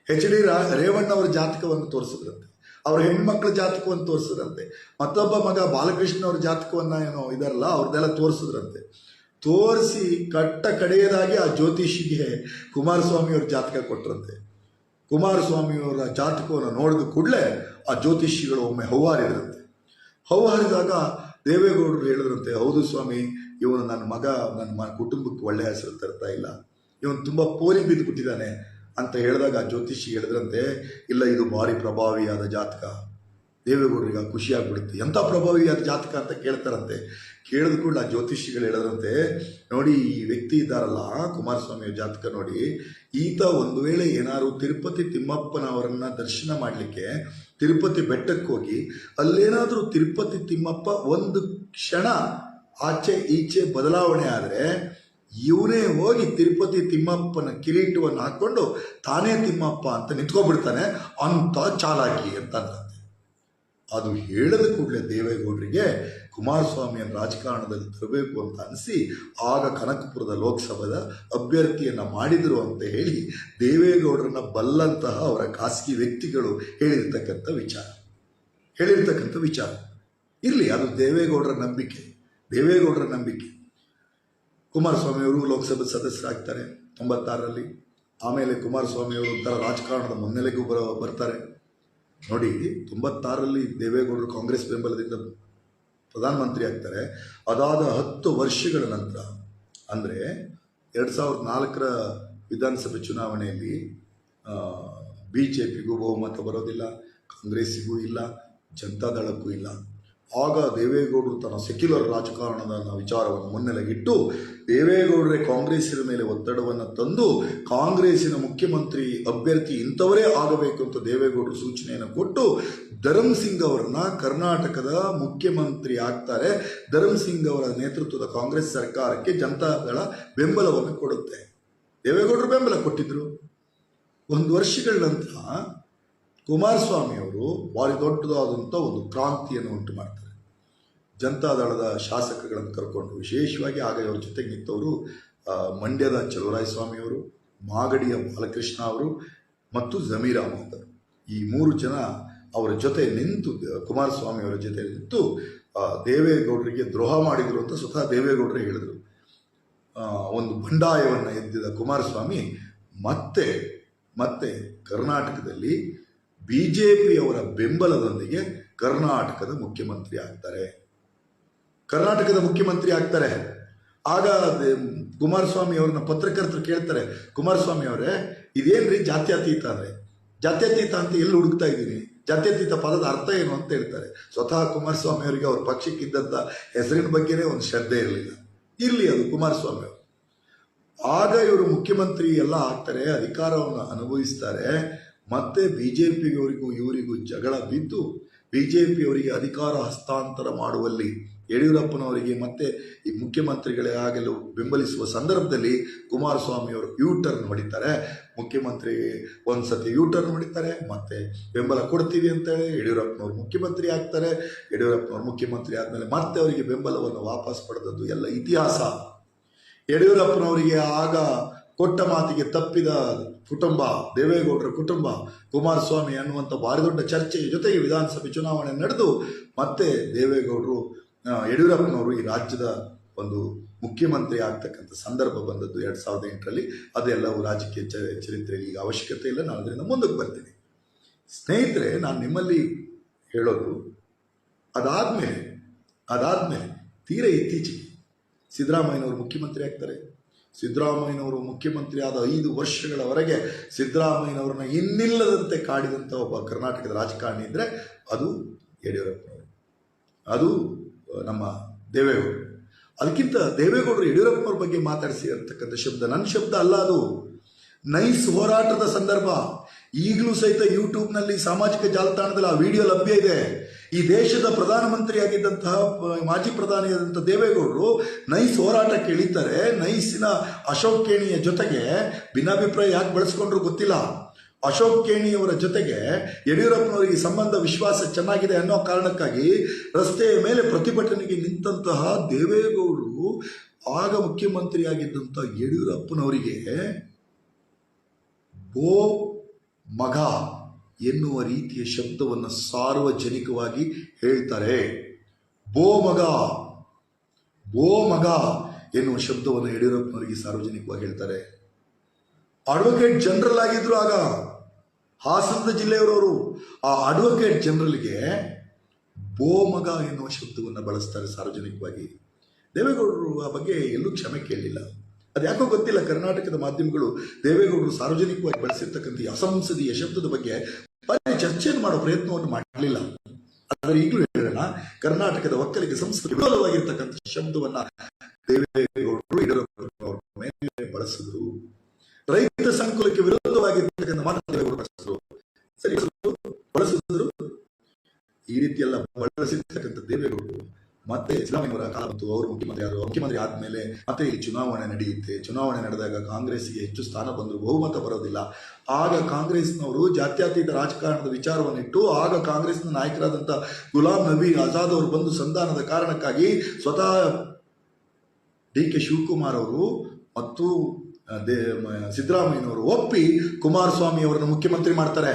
[SPEAKER 1] H.D. ರೇವಣ್ಣ ಅವರ ಜಾತಕವನ್ನು ತೋರಿಸಿದ್ರಂತೆ, ಅವ್ರ ಹೆಣ್ಮಕ್ಳ ಜಾತಕವನ್ನು ತೋರಿಸಿದ್ರಂತೆ, ಮತ್ತೊಬ್ಬ ಮಗ ಬಾಲಕೃಷ್ಣ ಅವ್ರ ಜಾತಕವನ್ನು ಇದಾರಲ್ಲ ಅವ್ರದ್ದೆಲ್ಲ ತೋರಿಸಿದ್ರಂತೆ. ತೋರಿಸಿ ಕಡೆಯದಾಗಿ ಆ ಜ್ಯೋತಿಷಿಗೆ ಕುಮಾರಸ್ವಾಮಿ ಅವ್ರ ಜಾತಕ ಕೊಟ್ಟರಂತೆ. ಕುಮಾರಸ್ವಾಮಿಯವರ ಜಾತಕವನ್ನು ನೋಡಿದ ಕೂಡಲೇ ಆ ಜ್ಯೋತಿಷಿಗಳು ಒಮ್ಮೆ ಹೌಹಾರಿದಾಗ ದೇವೇಗೌಡರು ಹೇಳಿದ್ರಂತೆ, ಹೌದು ಸ್ವಾಮಿ, ಇವನು ನನ್ನ ಕುಟುಂಬಕ್ಕೆ ಒಳ್ಳೆಯ ಹೆಸರು ತರ್ತಾ ಇಲ್ಲ, ಇವನು ತುಂಬ ಪೋಲಿ ಬಿದ್ದುಬಿಟ್ಟಿದ್ದಾನೆ ಅಂತ ಹೇಳಿದಾಗ ಆ ಜ್ಯೋತಿಷಿ ಹೇಳಿದ್ರಂತೆ, ಇಲ್ಲ, ಇದು ಭಾರಿ ಪ್ರಭಾವಿಯಾದ ಜಾತಕ. ದೇವೇಗೌಡರಿಗೆ ಖುಷಿ ಆಗ್ಬಿಡುತ್ತೆ. ಎಂಥ ಪ್ರಭಾವಿಯಾದ ಜಾತಕ ಅಂತ ಕೇಳ್ತಾರಂತೆ. ಕೇಳಿದ ಕೂಡಲೇ ಆ ಜ್ಯೋತಿಷಿಗಳು ಹೇಳಿದ್ರಂತೆ, ನೋಡಿ, ಈ ವ್ಯಕ್ತಿ ಇದ್ದಾರಲ್ಲ ಕುಮಾರಸ್ವಾಮಿಯ ಜಾತಕ ನೋಡಿ, ಈತ ಒಂದು ವೇಳೆ ಏನಾದ್ರು ತಿರುಪತಿ ತಿಮ್ಮಪ್ಪನವರನ್ನ ದರ್ಶನ ಮಾಡಲಿಕ್ಕೆ ತಿರುಪತಿ ಬೆಟ್ಟಕ್ಕೆ ಹೋಗಿ ಅಲ್ಲೇನಾದರೂ ತಿರುಪತಿ ತಿಮ್ಮಪ್ಪ ಒಂದು ಕ್ಷಣ ಆಚೆ ಈಚೆ ಬದಲಾವಣೆ ಆದರೆ ಇವನೇ ಹೋಗಿ ತಿರುಪತಿ ತಿಮ್ಮಪ್ಪನ ಕಿರೀಟವನ್ನು ಹಾಕ್ಕೊಂಡು ತಾನೇ ತಿಮ್ಮಪ್ಪ ಅಂತ ನಿಂತ್ಕೊಂಡ್ಬಿಡ್ತಾನೆ, ಅಂತ ಚಾಲಾಕಿ ಅಂತ ಅಂದಂತೆ. ಅದು ಹೇಳಿದ ಕೂಡಲೇ ದೇವೇಗೌಡರಿಗೆ ಕುಮಾರಸ್ವಾಮಿಯನ್ನು ರಾಜಕಾರಣದಲ್ಲಿ ತರಬೇಕು ಅಂತ ಅನಿಸಿ ಆಗ ಕನಕಪುರದ ಲೋಕಸಭಾದ ಅಭ್ಯರ್ಥಿಯನ್ನು ಮಾಡಿದರು ಅಂತ ಹೇಳಿ ದೇವೇಗೌಡರನ್ನ ಬಲ್ಲಂತಹ ಅವರ ಖಾಸಗಿ ವ್ಯಕ್ತಿಗಳು ಹೇಳಿರ್ತಕ್ಕಂಥ ವಿಚಾರ ಇರಲಿ. ಅದು ದೇವೇಗೌಡರ ನಂಬಿಕೆ. ಕುಮಾರಸ್ವಾಮಿಯವರು ಲೋಕಸಭೆ ಸದಸ್ಯರಾಗ್ತಾರೆ 96ರಲ್ಲಿ. ಆಮೇಲೆ ಕುಮಾರಸ್ವಾಮಿಯವರು ಒಂಥರ ರಾಜಕಾರಣದ ಮುನ್ನೆಲೆಗೂ ಬರ್ತಾರೆ. ನೋಡಿ, 96ರಲ್ಲಿ ದೇವೇಗೌಡರು ಕಾಂಗ್ರೆಸ್ ಬೆಂಬಲದಿಂದ ಪ್ರಧಾನಮಂತ್ರಿ ಆಗ್ತಾರೆ. ಅದಾದ 10 ವರ್ಷಗಳ ನಂತರ, ಅಂದರೆ 2004ರ ವಿಧಾನಸಭೆ ಚುನಾವಣೆಯಲ್ಲಿ BJPಗೂ ಬಹುಮತ ಬರೋದಿಲ್ಲ, ಕಾಂಗ್ರೆಸ್ಸಿಗೂ ಇಲ್ಲ, ಜನತಾದಳಕ್ಕೂ ಇಲ್ಲ. ಆಗ ದೇವೇಗೌಡರು ತನ್ನ ಸೆಕ್ಯುಲರ್ ರಾಜಕಾರಣದ ವಿಚಾರವನ್ನು ಮುನ್ನೆಲೆಗಿಟ್ಟು ದೇವೇಗೌಡರೇ ಕಾಂಗ್ರೆಸ್ಸಿನ ಮೇಲೆ ಒತ್ತಡವನ್ನು ತಂದು ಕಾಂಗ್ರೆಸ್ಸಿನ ಮುಖ್ಯಮಂತ್ರಿ ಅಭ್ಯರ್ಥಿ ಇಂಥವರೇ ಆಗಬೇಕು ಅಂತ ದೇವೇಗೌಡರು ಸೂಚನೆಯನ್ನು ಕೊಟ್ಟು ಧರಮ್ ಸಿಂಗ್ ಅವರನ್ನ ಕರ್ನಾಟಕದ ಮುಖ್ಯಮಂತ್ರಿ ಆಗ್ತಾರೆ. ಧರಮ್ ಸಿಂಗ್ ಅವರ ನೇತೃತ್ವದ ಕಾಂಗ್ರೆಸ್ ಸರ್ಕಾರಕ್ಕೆ ಜನತಾದಳ ಬೆಂಬಲವನ್ನು ಕೊಡುತ್ತೆ. ದೇವೇಗೌಡರು ಬೆಂಬಲ ಕೊಟ್ಟಿದ್ರು. 1 ವರ್ಷಗಳ ನಂತರ ಕುಮಾರಸ್ವಾಮಿ ಅವರು ಭಾರಿ ದೊಡ್ಡದಾದಂಥ ಒಂದು ಕ್ರಾಂತಿಯನ್ನು ಉಂಟು ಮಾಡ್ತಾರೆ. ಜನತಾದಳದ ಶಾಸಕಗಳನ್ನು ಕರ್ಕೊಂಡು, ವಿಶೇಷವಾಗಿ ಆಗ ಇವರ ಜೊತೆಗೆ ನಿಂತವರು ಮಂಡ್ಯದ ಚಲುವರಾಯಸ್ವಾಮಿಯವರು, ಮಾಗಡಿಯ ಬಾಲಕೃಷ್ಣ ಅವರು ಮತ್ತು ಜಮೀರ್ ಅಹಮದ್ ಅವರು. ಈ 3 ಜನ ಅವರ ಜೊತೆ ನಿಂತು, ಕುಮಾರಸ್ವಾಮಿ ಅವರ ಜೊತೆ ನಿಂತು ದೇವೇಗೌಡರಿಗೆ ದ್ರೋಹ ಮಾಡಿದರು ಅಂತ ಸ್ವತಃ ದೇವೇಗೌಡರೇ ಹೇಳಿದರು. ಒಂದು ಬಂಡಾಯವನ್ನು ಎದ್ದಿದ ಕುಮಾರಸ್ವಾಮಿ ಮತ್ತೆ ಕರ್ನಾಟಕದಲ್ಲಿ BJPಯವರ ಬೆಂಬಲದೊಂದಿಗೆ ಕರ್ನಾಟಕದ ಮುಖ್ಯಮಂತ್ರಿ ಆಗ್ತಾರೆ. ಆಗ ಕುಮಾರಸ್ವಾಮಿ ಅವ್ರನ್ನ ಪತ್ರಕರ್ತರು ಕೇಳ್ತಾರೆ, ಕುಮಾರಸ್ವಾಮಿ ಅವರೇ ಇದೇನ್ರಿ ಜಾತ್ಯತೀತ ಅಂದರೆ, ಜಾತ್ಯತೀತ ಅಂತ ಎಲ್ಲಿ ಹುಡುಕ್ತಾ ಇದ್ದೀನಿ, ಜಾತ್ಯತೀತ ಪದದ ಅರ್ಥ ಏನು ಅಂತ ಹೇಳ್ತಾರೆ. ಸ್ವತಃ ಕುಮಾರಸ್ವಾಮಿ ಅವರಿಗೆ ಅವ್ರ ಪಕ್ಷಕ್ಕಿದ್ದಂಥ ಹೆಸರಿನ ಬಗ್ಗೆನೇ ಒಂದು ಶ್ರದ್ಧೆ ಇರಲಿ ಅದು ಕುಮಾರಸ್ವಾಮಿ ಅವರು. ಆಗ ಇವರು ಮುಖ್ಯಮಂತ್ರಿ ಎಲ್ಲ ಆಗ್ತಾರೆ, ಅಧಿಕಾರವನ್ನು ಅನುಭವಿಸ್ತಾರೆ. ಮತ್ತೆ BJPಯವರಿಗೂ ಇವರಿಗೂ ಜಗಳ ಬಿದ್ದು BJPಯವರಿಗೆ ಅಧಿಕಾರ ಹಸ್ತಾಂತರ ಮಾಡುವಲ್ಲಿ ಯಡಿಯೂರಪ್ಪನವರಿಗೆ ಮತ್ತೆ ಈ ಮುಖ್ಯಮಂತ್ರಿಗಳೇ ಆಗಲು ಬೆಂಬಲಿಸುವ ಸಂದರ್ಭದಲ್ಲಿ ಕುಮಾರಸ್ವಾಮಿಯವರು ಯೂಟರ್ನ್ ಹೊಡಿತಾರೆ. ಮುಖ್ಯಮಂತ್ರಿ ಒಂದ್ಸತಿ ಯೂಟರ್ನ್ ಹೊಡಿತಾರೆ, ಮತ್ತೆ ಬೆಂಬಲ ಕೊಡ್ತೀವಿ ಅಂತೇಳಿ ಯಡಿಯೂರಪ್ಪನವರು ಮುಖ್ಯಮಂತ್ರಿ ಆಗ್ತಾರೆ. ಯಡಿಯೂರಪ್ಪನವರು ಮುಖ್ಯಮಂತ್ರಿ ಆದಮೇಲೆ ಮತ್ತೆ ಅವರಿಗೆ ಬೆಂಬಲವನ್ನು ವಾಪಸ್ ಪಡೆದದ್ದು ಎಲ್ಲ ಇತಿಹಾಸ. ಯಡಿಯೂರಪ್ಪನವರಿಗೆ ಆಗ ಕೊಟ್ಟ ಮಾತಿಗೆ ತಪ್ಪಿದ ಕುಟುಂಬ ದೇವೇಗೌಡರ ಕುಟುಂಬ. ಕುಮಾರಸ್ವಾಮಿ ಅನ್ನುವಂಥ ಭಾರಿ ದೊಡ್ಡ ಚರ್ಚೆಯ ಜೊತೆಗೆ ವಿಧಾನಸಭೆ ಚುನಾವಣೆ ನಡೆದು ಮತ್ತೆ ದೇವೇಗೌಡರು ಯಡಿಯೂರಪ್ಪನವರು ಈ ರಾಜ್ಯದ ಒಂದು ಮುಖ್ಯಮಂತ್ರಿ ಆಗ್ತಕ್ಕಂಥ ಸಂದರ್ಭ ಬಂದದ್ದು 2008ರಲ್ಲಿ. ಅದೆಲ್ಲವೂ ರಾಜಕೀಯ ಚರಿತ್ರೆಯಲ್ಲಿ ಈಗ ಅವಶ್ಯಕತೆ ಇಲ್ಲ, ನಾನು ಅದರಿಂದ ಮುಂದಕ್ಕೆ ಬರ್ತೀನಿ. ಸ್ನೇಹಿತರೆ, ನಾನು ನಿಮ್ಮಲ್ಲಿ ಹೇಳೋದು, ಅದಾದ್ಮೇಲೆ ತೀರ ಇತ್ತೀಚೆಗೆ ಸಿದ್ದರಾಮಯ್ಯನವರು ಮುಖ್ಯಮಂತ್ರಿ ಆಗ್ತಾರೆ. ಸಿದ್ದರಾಮಯ್ಯನವರು ಮುಖ್ಯಮಂತ್ರಿ ಆದ 5 ವರ್ಷಗಳವರೆಗೆ ಸಿದ್ದರಾಮಯ್ಯನವ್ರನ್ನ ಇನ್ನಿಲ್ಲದಂತೆ ಕಾಡಿದಂಥ ಒಬ್ಬ ಕರ್ನಾಟಕದ ರಾಜಕಾರಣಿ ಇದ್ದರೆ ಅದು ಯಡಿಯೂರಪ್ಪನವರು, ಅದು ನಮ್ಮ ದೇವೇಗೌಡರು. ಅದಕ್ಕಿಂತ ದೇವೇಗೌಡರು ಯಡಿಯೂರಪ್ಪನವ್ರ ಬಗ್ಗೆ ಮಾತಾಡಿಸಿ ಅಂತಕ್ಕಂಥ ಶಬ್ದ ನನ್ನ ಶಬ್ದ ಅಲ್ಲ, ಅದು ನೈಸ್ ಹೋರಾಟದ ಸಂದರ್ಭ. ಈಗಲೂ ಸಹಿತ ಯೂಟ್ಯೂಬ್ನಲ್ಲಿ ಸಾಮಾಜಿಕ ಜಾಲತಾಣದಲ್ಲಿ ಆ ವಿಡಿಯೋ ಲಭ್ಯ ಇದೆ. ಈ ದೇಶದ ಪ್ರಧಾನಮಂತ್ರಿಯಾಗಿದ್ದಂತಹ ಮಾಜಿ ಪ್ರಧಾನಿಯಾದಂಥ ದೇವೇಗೌಡರು ನೈಸ್ ಹೋರಾಟಕ್ಕೆ ಇಳಿತಾರೆ. ನೈಸಿನ ಅಶೋಕ್ ಕೇಣಿಯ ಜೊತೆಗೆ ಭಿನ್ನಾಭಿಪ್ರಾಯ ಯಾಕೆ ಬಳಸ್ಕೊಂಡ್ರು ಗೊತ್ತಿಲ್ಲ. ಅಶೋಕ್ ಕೇಣಿಯವರ ಜೊತೆಗೆ ಯಡಿಯೂರಪ್ಪನವರಿಗೆ ಸಂಬಂಧ ವಿಶ್ವಾಸ ಚೆನ್ನಾಗಿದೆ ಅನ್ನೋ ಕಾರಣಕ್ಕಾಗಿ ರಸ್ತೆಯ ಮೇಲೆ ಪ್ರತಿಭಟನೆಗೆ ನಿಂತಹ ದೇವೇಗೌಡರು ಆಗ ಮುಖ್ಯಮಂತ್ರಿಯಾಗಿದ್ದಂಥ ಯಡಿಯೂರಪ್ಪನವರಿಗೆ ಬೋ ಮಗ ಎನ್ನುವ ರೀತಿಯ ಶಬ್ದವನ್ನು ಸಾರ್ವಜನಿಕವಾಗಿ ಹೇಳ್ತಾರೆ. ಬೋ ಮಗ ಎನ್ನುವ ಶಬ್ದವನ್ನು ಯಡಿಯೂರಪ್ಪನವರಿಗೆ ಸಾರ್ವಜನಿಕವಾಗಿ ಹೇಳ್ತಾರೆ. ಅಡ್ವೊಕೇಟ್ ಜನರಲ್ ಆಗಿದ್ರು ಆಗ ಹಾಸನದ ಜಿಲ್ಲೆಯವರವರು. ಆ ಅಡ್ವೊಕೇಟ್ ಜನರಲ್ಗೆ ಬೋ ಮಗ ಎನ್ನುವ ಶಬ್ದವನ್ನು ಬಳಸ್ತಾರೆ ಸಾರ್ವಜನಿಕವಾಗಿ. ದೇವೇಗೌಡರು ಆ ಬಗ್ಗೆ ಎಲ್ಲೂ ಕ್ಷಮೆ ಕೇಳಲಿಲ್ಲ. ಅದು ಯಾಕೋ ಗೊತ್ತಿಲ್ಲ, ಕರ್ನಾಟಕದ ಮಾಧ್ಯಮಗಳು ದೇವೇಗೌಡರು ಸಾರ್ವಜನಿಕವಾಗಿ ಬಳಸಿರ್ತಕ್ಕಂಥ ಅಸಂಸದೀಯ ಶಬ್ದದ ಬಗ್ಗೆ ಚರ್ಚೆಯನ್ನು ಮಾಡೋ ಪ್ರಯತ್ನವನ್ನು ಮಾಡಲಿಲ್ಲ. ಆದರೆ ಈಗಲೂ ಹೇಳೋಣ, ಕರ್ನಾಟಕದ ಒಕ್ಕಲಿಗ ಸಂಸ್ಕೃತಿ ವಿರೋಧವಾಗಿರ್ತಕ್ಕಂಥ ಶಬ್ದವನ್ನ ದೇವೇಗೌಡರು ಯಡಿಯೂರಪ್ಪನವರ ಮೇಲೆ ಬಳಸಿದ್ರು. ರೈತ ಸಂಕುಲಕ್ಕೆ ವಿರೋಧವಾಗಿರ್ತಕ್ಕಂಥ ಮಾತುಗಳು ಬಳಸಿದ್ರು. ಈ ರೀತಿ ಎಲ್ಲ ಬಳಸಿರ್ತಕ್ಕಂಥ ದೇವೇಗೌಡರು ಮತ್ತೆ ಸಿದ್ದರಾಮಯ್ಯವರ ಕಾಲ ಮತ್ತು ಅವರು ಮುಖ್ಯಮಂತ್ರಿ ಆದಮೇಲೆ ಮತ್ತೆ ಈ ಚುನಾವಣೆ ನಡೆಯುತ್ತೆ. ಚುನಾವಣೆ ನಡೆದಾಗ ಕಾಂಗ್ರೆಸ್ಗೆ ಹೆಚ್ಚು ಸ್ಥಾನ ಬಂದರೂ ಬಹುಮತ ಬರೋದಿಲ್ಲ. ಆಗ ಕಾಂಗ್ರೆಸ್ನವರು ಜಾತ್ಯತೀತ ರಾಜಕಾರಣದ ವಿಚಾರವನ್ನಿಟ್ಟು ಆಗ ಕಾಂಗ್ರೆಸ್ನ ನಾಯಕರಾದಂಥ ಗುಲಾಂ ನಬಿ ಆಜಾದ್ ಅವರು ಬಂದು ಸಂಧಾನದ ಕಾರಣಕ್ಕಾಗಿ ಸ್ವತಃ DK ಶಿವಕುಮಾರ್ ಅವರು ಮತ್ತು ಸಿದ್ದರಾಮಯ್ಯನವರು ಒಪ್ಪಿ ಕುಮಾರಸ್ವಾಮಿ ಅವರನ್ನು ಮುಖ್ಯಮಂತ್ರಿ ಮಾಡ್ತಾರೆ.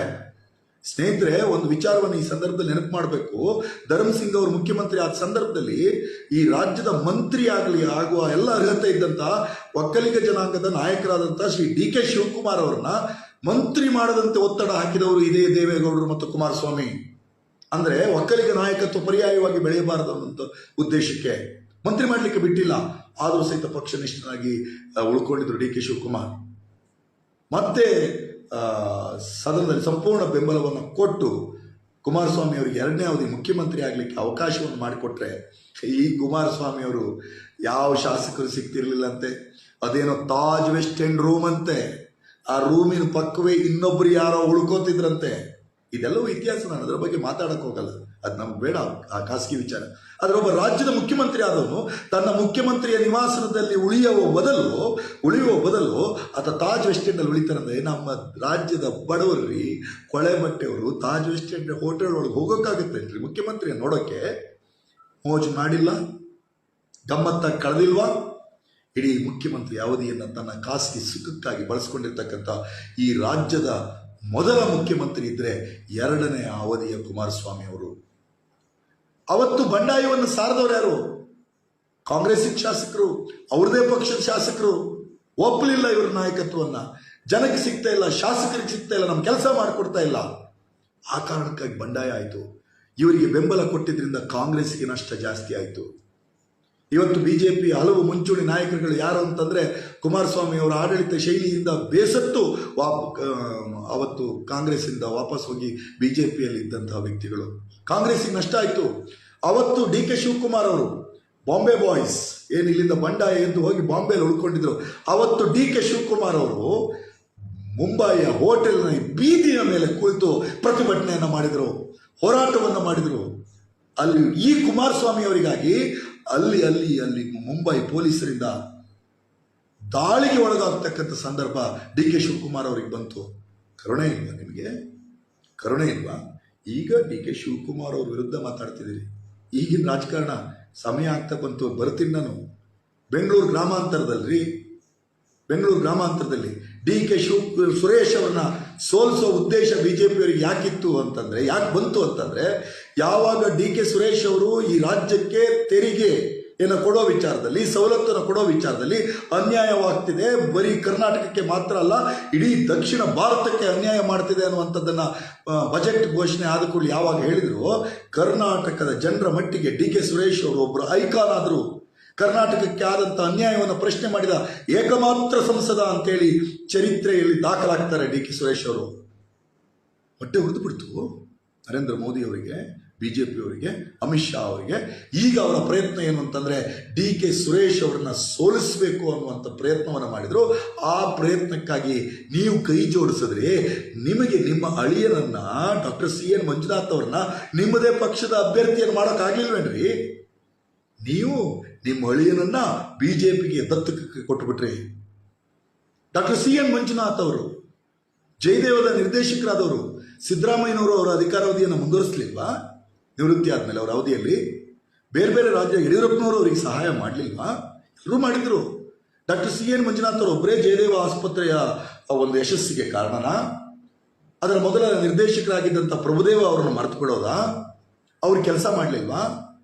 [SPEAKER 1] ಸ್ನೇಹಿತರೆ, ಒಂದು ವಿಚಾರವನ್ನು ಈ ಸಂದರ್ಭದಲ್ಲಿ ನೆನಪು ಮಾಡಬೇಕು. ಧರ್ಮಸಿಂಗ್ ಅವರು ಮುಖ್ಯಮಂತ್ರಿ ಆದ ಸಂದರ್ಭದಲ್ಲಿ ಈ ರಾಜ್ಯದ ಮಂತ್ರಿ ಆಗುವ ಎಲ್ಲ ಅರ್ಹತೆ ಇದ್ದಂಥ ಒಕ್ಕಲಿಗ ಜನಾಂಗದ ನಾಯಕರಾದಂಥ ಶ್ರೀ DK ಶಿವಕುಮಾರ್ ಅವರನ್ನ ಮಂತ್ರಿ ಮಾಡದಂತೆ ಒತ್ತಡ ಹಾಕಿದವರು ಇದೇ ದೇವೇಗೌಡರು ಮತ್ತು ಕುಮಾರಸ್ವಾಮಿ. ಅಂದರೆ ಒಕ್ಕಲಿಗ ನಾಯಕತ್ವ ಪರ್ಯಾಯವಾಗಿ ಬೆಳೆಯಬಾರದು ಅನ್ನೋ ಉದ್ದೇಶಕ್ಕೆ ಮಂತ್ರಿ ಮಾಡಲಿಕ್ಕೆ ಬಿಟ್ಟಿಲ್ಲ. ಆದರೂ ಸಹಿತ ಪಕ್ಷನಿಷ್ಠನಾಗಿ ಉಳ್ಕೊಂಡಿದ್ರು DK ಶಿವಕುಮಾರ್. ಮತ್ತೆ ಸದನದಲ್ಲಿ ಸಂಪೂರ್ಣ ಬೆಂಬಲವನ್ನು ಕೊಟ್ಟು ಕುಮಾರಸ್ವಾಮಿ ಅವರಿಗೆ 2ನೇ ಅವಧಿ ಮುಖ್ಯಮಂತ್ರಿ ಆಗಲಿಕ್ಕೆ ಅವಕಾಶವನ್ನು ಮಾಡಿಕೊಟ್ರೆ ಈ ಕುಮಾರಸ್ವಾಮಿ ಅವರು ಯಾವ ಶಾಸಕರು ಸಿಗ್ತಿರ್ಲಿಲ್ಲಂತೆ. ಅದೇನೋ ತಾಜ್ ವೆಸ್ಟ್ ಎಂಡ್ ರೂಮ್ ಅಂತೆ. ಆ ರೂಮಿನ ಪಕ್ಕವೇ ಇನ್ನೊಬ್ರು ಯಾರೋ ಉಳ್ಕೋತಿದ್ರಂತೆ. ಇದೆಲ್ಲವೂ ಇತಿಹಾಸ. ನಾನು ಅದರ ಬಗ್ಗೆ ಮಾತಾಡಕ್ಕೆ ಹೋಗಲ್ಲ, ಅದು ನಮ್ಗೆ ಬೇಡ ಆ ಖಾಸಗಿ ವಿಚಾರ. ಆದರೆ ಒಬ್ಬ ರಾಜ್ಯದ ಮುಖ್ಯಮಂತ್ರಿ ಆದವನು ತನ್ನ ಮುಖ್ಯಮಂತ್ರಿಯ ನಿವಾಸದಲ್ಲಿ ಉಳಿಯುವ ಬದಲು ಆತ ತಾಜ್ ವೆಸ್ಟ್ ಎಂಡ್ ಅಲ್ಲಿ ಉಳಿತಾರಂದ್ರೆ, ನಮ್ಮ ರಾಜ್ಯದ ಬಡವರ್ರಿ, ಕೊಳೆ ಬಟ್ಟೆಯವರು ತಾಜ್ ವೆಸ್ಟ್ ಎಂಡ್ ಹೋಟೆಲ್ ಒಳಗೆ ಹೋಗೋಕ್ಕಾಗುತ್ತೆ ಮುಖ್ಯಮಂತ್ರಿಯ ನೋಡೋಕ್ಕೆ? ಮೋಜು ಮಾಡಿಲ್ಲ, ಗಮ್ಮತ್ತಾಗಿ ಕಳೆದಿಲ್ವಾ? ಇಡೀ ಮುಖ್ಯಮಂತ್ರಿ ಅವಧಿಯನ್ನು ತನ್ನ ಖಾಸಗಿ ಸುಖಕ್ಕಾಗಿ ಬಳಸ್ಕೊಂಡಿರ್ತಕ್ಕಂಥ ಈ ರಾಜ್ಯದ ಮೊದಲ ಮುಖ್ಯಮಂತ್ರಿ ಇದ್ದರೆ ಎರಡನೇ ಅವಧಿಯ ಕುಮಾರಸ್ವಾಮಿ ಅವರು. ಅವತ್ತು ಬಂಡಾಯವನ್ನು ಸಾರದವ್ರು ಯಾರು? ಕಾಂಗ್ರೆಸ್ಸಿನ ಶಾಸಕರು, ಅವ್ರದೇ ಪಕ್ಷದ ಶಾಸಕರು. ಒಪ್ಪಲಿಲ್ಲ ಇವ್ರ ನಾಯಕತ್ವವನ್ನು. ಜನಕ್ಕೆ ಸಿಗ್ತಾ ಇಲ್ಲ, ಶಾಸಕರಿಗೆ ಸಿಗ್ತಾ ಇಲ್ಲ, ನಮ್ಮ ಕೆಲಸ ಮಾಡಿಕೊಡ್ತಾ ಇಲ್ಲ. ಆ ಕಾರಣಕ್ಕಾಗಿ ಬಂಡಾಯ ಆಯಿತು. ಇವರಿಗೆ ಬೆಂಬಲ ಕೊಟ್ಟಿದ್ದರಿಂದ ಕಾಂಗ್ರೆಸ್ಗೆ ನಷ್ಟ ಜಾಸ್ತಿ ಆಯಿತು. ಇವತ್ತು ಬಿಜೆಪಿ ಹಲವು ಮುಂಚೂಣಿ ನಾಯಕರುಗಳು ಯಾರು ಅಂತಂದರೆ, ಕುಮಾರಸ್ವಾಮಿ ಅವರ ಆಡಳಿತ ಶೈಲಿಯಿಂದ ಬೇಸತ್ತು ಅವತ್ತು ಕಾಂಗ್ರೆಸ್ಸಿಂದ ವಾಪಸ್ ಹೋಗಿ ಬಿಜೆಪಿಯಲ್ಲಿ ಇದ್ದಂತಹ ವ್ಯಕ್ತಿಗಳು. ಕಾಂಗ್ರೆಸ್ಸಿಗೆ ನಷ್ಟ ಆಯಿತು. ಅವತ್ತು DK ಶಿವಕುಮಾರ್ ಅವರು ಬಾಂಬೆ ಬಾಯ್ಸ್ ಏನು ಇಲ್ಲಿಂದ ಬಂಡಾಯ ಎದ್ದು ಹೋಗಿ ಬಾಂಬೆಯಲ್ಲಿ ಉಳ್ಕೊಂಡಿದ್ರು, ಅವತ್ತು DK ಶಿವಕುಮಾರ್ ಅವರು ಮುಂಬೈಯ ಹೋಟೆಲ್ನ ಬೀದಿಯ ಮೇಲೆ ಕುಳಿತು ಪ್ರತಿಭಟನೆಯನ್ನು ಮಾಡಿದರು, ಹೋರಾಟವನ್ನು ಮಾಡಿದರು. ಅಲ್ಲಿ ಈ ಕುಮಾರಸ್ವಾಮಿ ಅವರಿಗಾಗಿ ಅಲ್ಲಿ ಮುಂಬೈ ಪೊಲೀಸರಿಂದ ದಾಳಿಗೆ ಒಳಗಾಗ್ತಕ್ಕಂಥ ಸಂದರ್ಭ DK ಶಿವಕುಮಾರ್ ಅವರಿಗೆ ಬಂತು. ಕರುಣೆ ಇಲ್ವಾ ನಿಮಗೆ? ಕರುಣೆ ಇಲ್ವಾ? ಈಗ DK ಶಿವಕುಮಾರ್ ಅವ್ರ ವಿರುದ್ಧ ಮಾತಾಡ್ತಿದ್ದೀರಿ. ಈಗಿನ ರಾಜಕಾರಣ ಸಮಯ ಆಗ್ತಾ ಬಂತು. ಬರ್ತೀನಿ ನಾನು. ಬೆಂಗಳೂರು ಗ್ರಾಮಾಂತರದಲ್ಲಿ DK ಸುರೇಶ್ ಅವ್ರನ್ನ ಸೋಲಿಸೋ ಉದ್ದೇಶ ಬಿಜೆಪಿಯವರಿಗೆ ಯಾಕೆ ಬಂತು ಅಂತಂದ್ರೆ, ಯಾವಾಗ DK ಸುರೇಶ್ ಅವರು ಈ ರಾಜ್ಯಕ್ಕೆ ತೆರಿಗೆಯನ್ನು ಕೊಡೋ ವಿಚಾರದಲ್ಲಿ, ಸವಲತ್ತನ್ನು ಕೊಡೋ ವಿಚಾರದಲ್ಲಿ ಅನ್ಯಾಯವಾಗ್ತಿದೆ, ಬರೀ ಕರ್ನಾಟಕಕ್ಕೆ ಮಾತ್ರ ಅಲ್ಲ ಇಡೀ ದಕ್ಷಿಣ ಭಾರತಕ್ಕೆ ಅನ್ಯಾಯ ಮಾಡ್ತಿದೆ ಅನ್ನುವಂಥದ್ದನ್ನು ಬಜೆಟ್ ಘೋಷಣೆ ಆದ ಕೂಡಲೇ ಯಾವಾಗ ಹೇಳಿದ್ರು, ಕರ್ನಾಟಕದ ಜನರ ಮಟ್ಟಿಗೆ DK ಸುರೇಶ್ ಅವರು ಒಬ್ಬರು ಐಕಾನ್ ಆದರು. ಕರ್ನಾಟಕಕ್ಕೆ ಆದಂಥ ಅನ್ಯಾಯವನ್ನು ಪ್ರಶ್ನೆ ಮಾಡಿದ ಏಕಮಾತ್ರ ಸಂಸದ ಅಂತೇಳಿ ಚರಿತ್ರೆಯಲ್ಲಿ ದಾಖಲಾಗ್ತಾರೆ DK ಸುರೇಶ್ ಅವರು. ಹೊಟ್ಟೆ ಉರಿದು ಬಿಡ್ತು ನರೇಂದ್ರ ಮೋದಿ ಅವರಿಗೆ, ಬಿಜೆಪಿಯವರಿಗೆ, ಅಮಿತ್ ಶಾ ಅವರಿಗೆ. ಈಗ ಅವರ ಪ್ರಯತ್ನ ಏನು ಅಂತಂದರೆ, DK ಸುರೇಶ್ ಅವರನ್ನ ಸೋಲಿಸಬೇಕು ಅನ್ನುವಂಥ ಪ್ರಯತ್ನವನ್ನು ಮಾಡಿದರು. ಆ ಪ್ರಯತ್ನಕ್ಕಾಗಿ ನೀವು ಕೈ ಜೋಡಿಸಿದ್ರೆ ನಿಮಗೆ ನಿಮ್ಮ ಅಳಿಯನನ್ನ ಡಾಕ್ಟರ್ CN ಮಂಜುನಾಥ್ ಅವ್ರನ್ನ ನಿಮ್ಮದೇ ಪಕ್ಷದ ಅಭ್ಯರ್ಥಿಯನ್ನು ಮಾಡೋಕ್ಕಾಗಲಿಲ್ವೇನ್ರಿ? ನೀವು ನಿಮ್ಮ ಅಳಿಯನನ್ನ ಬಿಜೆಪಿಗೆ ದತ್ತಕ್ಕೆ ಕೊಟ್ಟುಬಿಟ್ರಿ. ಡಾಕ್ಟರ್ CN ಮಂಜುನಾಥ್ ಅವರು ಜಯದೇವದ ನಿರ್ದೇಶಕರಾದವರು. ಸಿದ್ದರಾಮಯ್ಯನವರು ಅವರ ಅಧಿಕಾರಾವಧಿಯನ್ನು ಮುಂದುವರಿಸಲಿಲ್ವಾ? ನಿವೃತ್ತಿ ಆದಮೇಲೆ ಅವರ ಅವಧಿಯಲ್ಲಿ ಬೇರೆ ರಾಜ್ಯ ಯಡಿಯೂರಪ್ಪನವರು ಅವರಿಗೆ ಸಹಾಯ ಮಾಡಲಿಲ್ವಾ? ಎಲ್ಲರೂ ಮಾಡಿದ್ರು. ಡಾಕ್ಟರ್ CN ಮಂಜುನಾಥ್ ಅವರು ಒಬ್ಬರೇ ಜಯದೇವ ಆಸ್ಪತ್ರೆಯ ಒಂದು ಯಶಸ್ಸಿಗೆ ಕಾರಣನಾ? ಅದರ ಮೊದಲ ನಿರ್ದೇಶಕರಾಗಿದ್ದಂಥ ಪ್ರಭುದೇವ ಅವರನ್ನು ಮರೆತು ಬಿಡೋದಾ? ಅವ್ರು ಕೆಲಸ ಮಾಡಲಿಲ್ವಾ?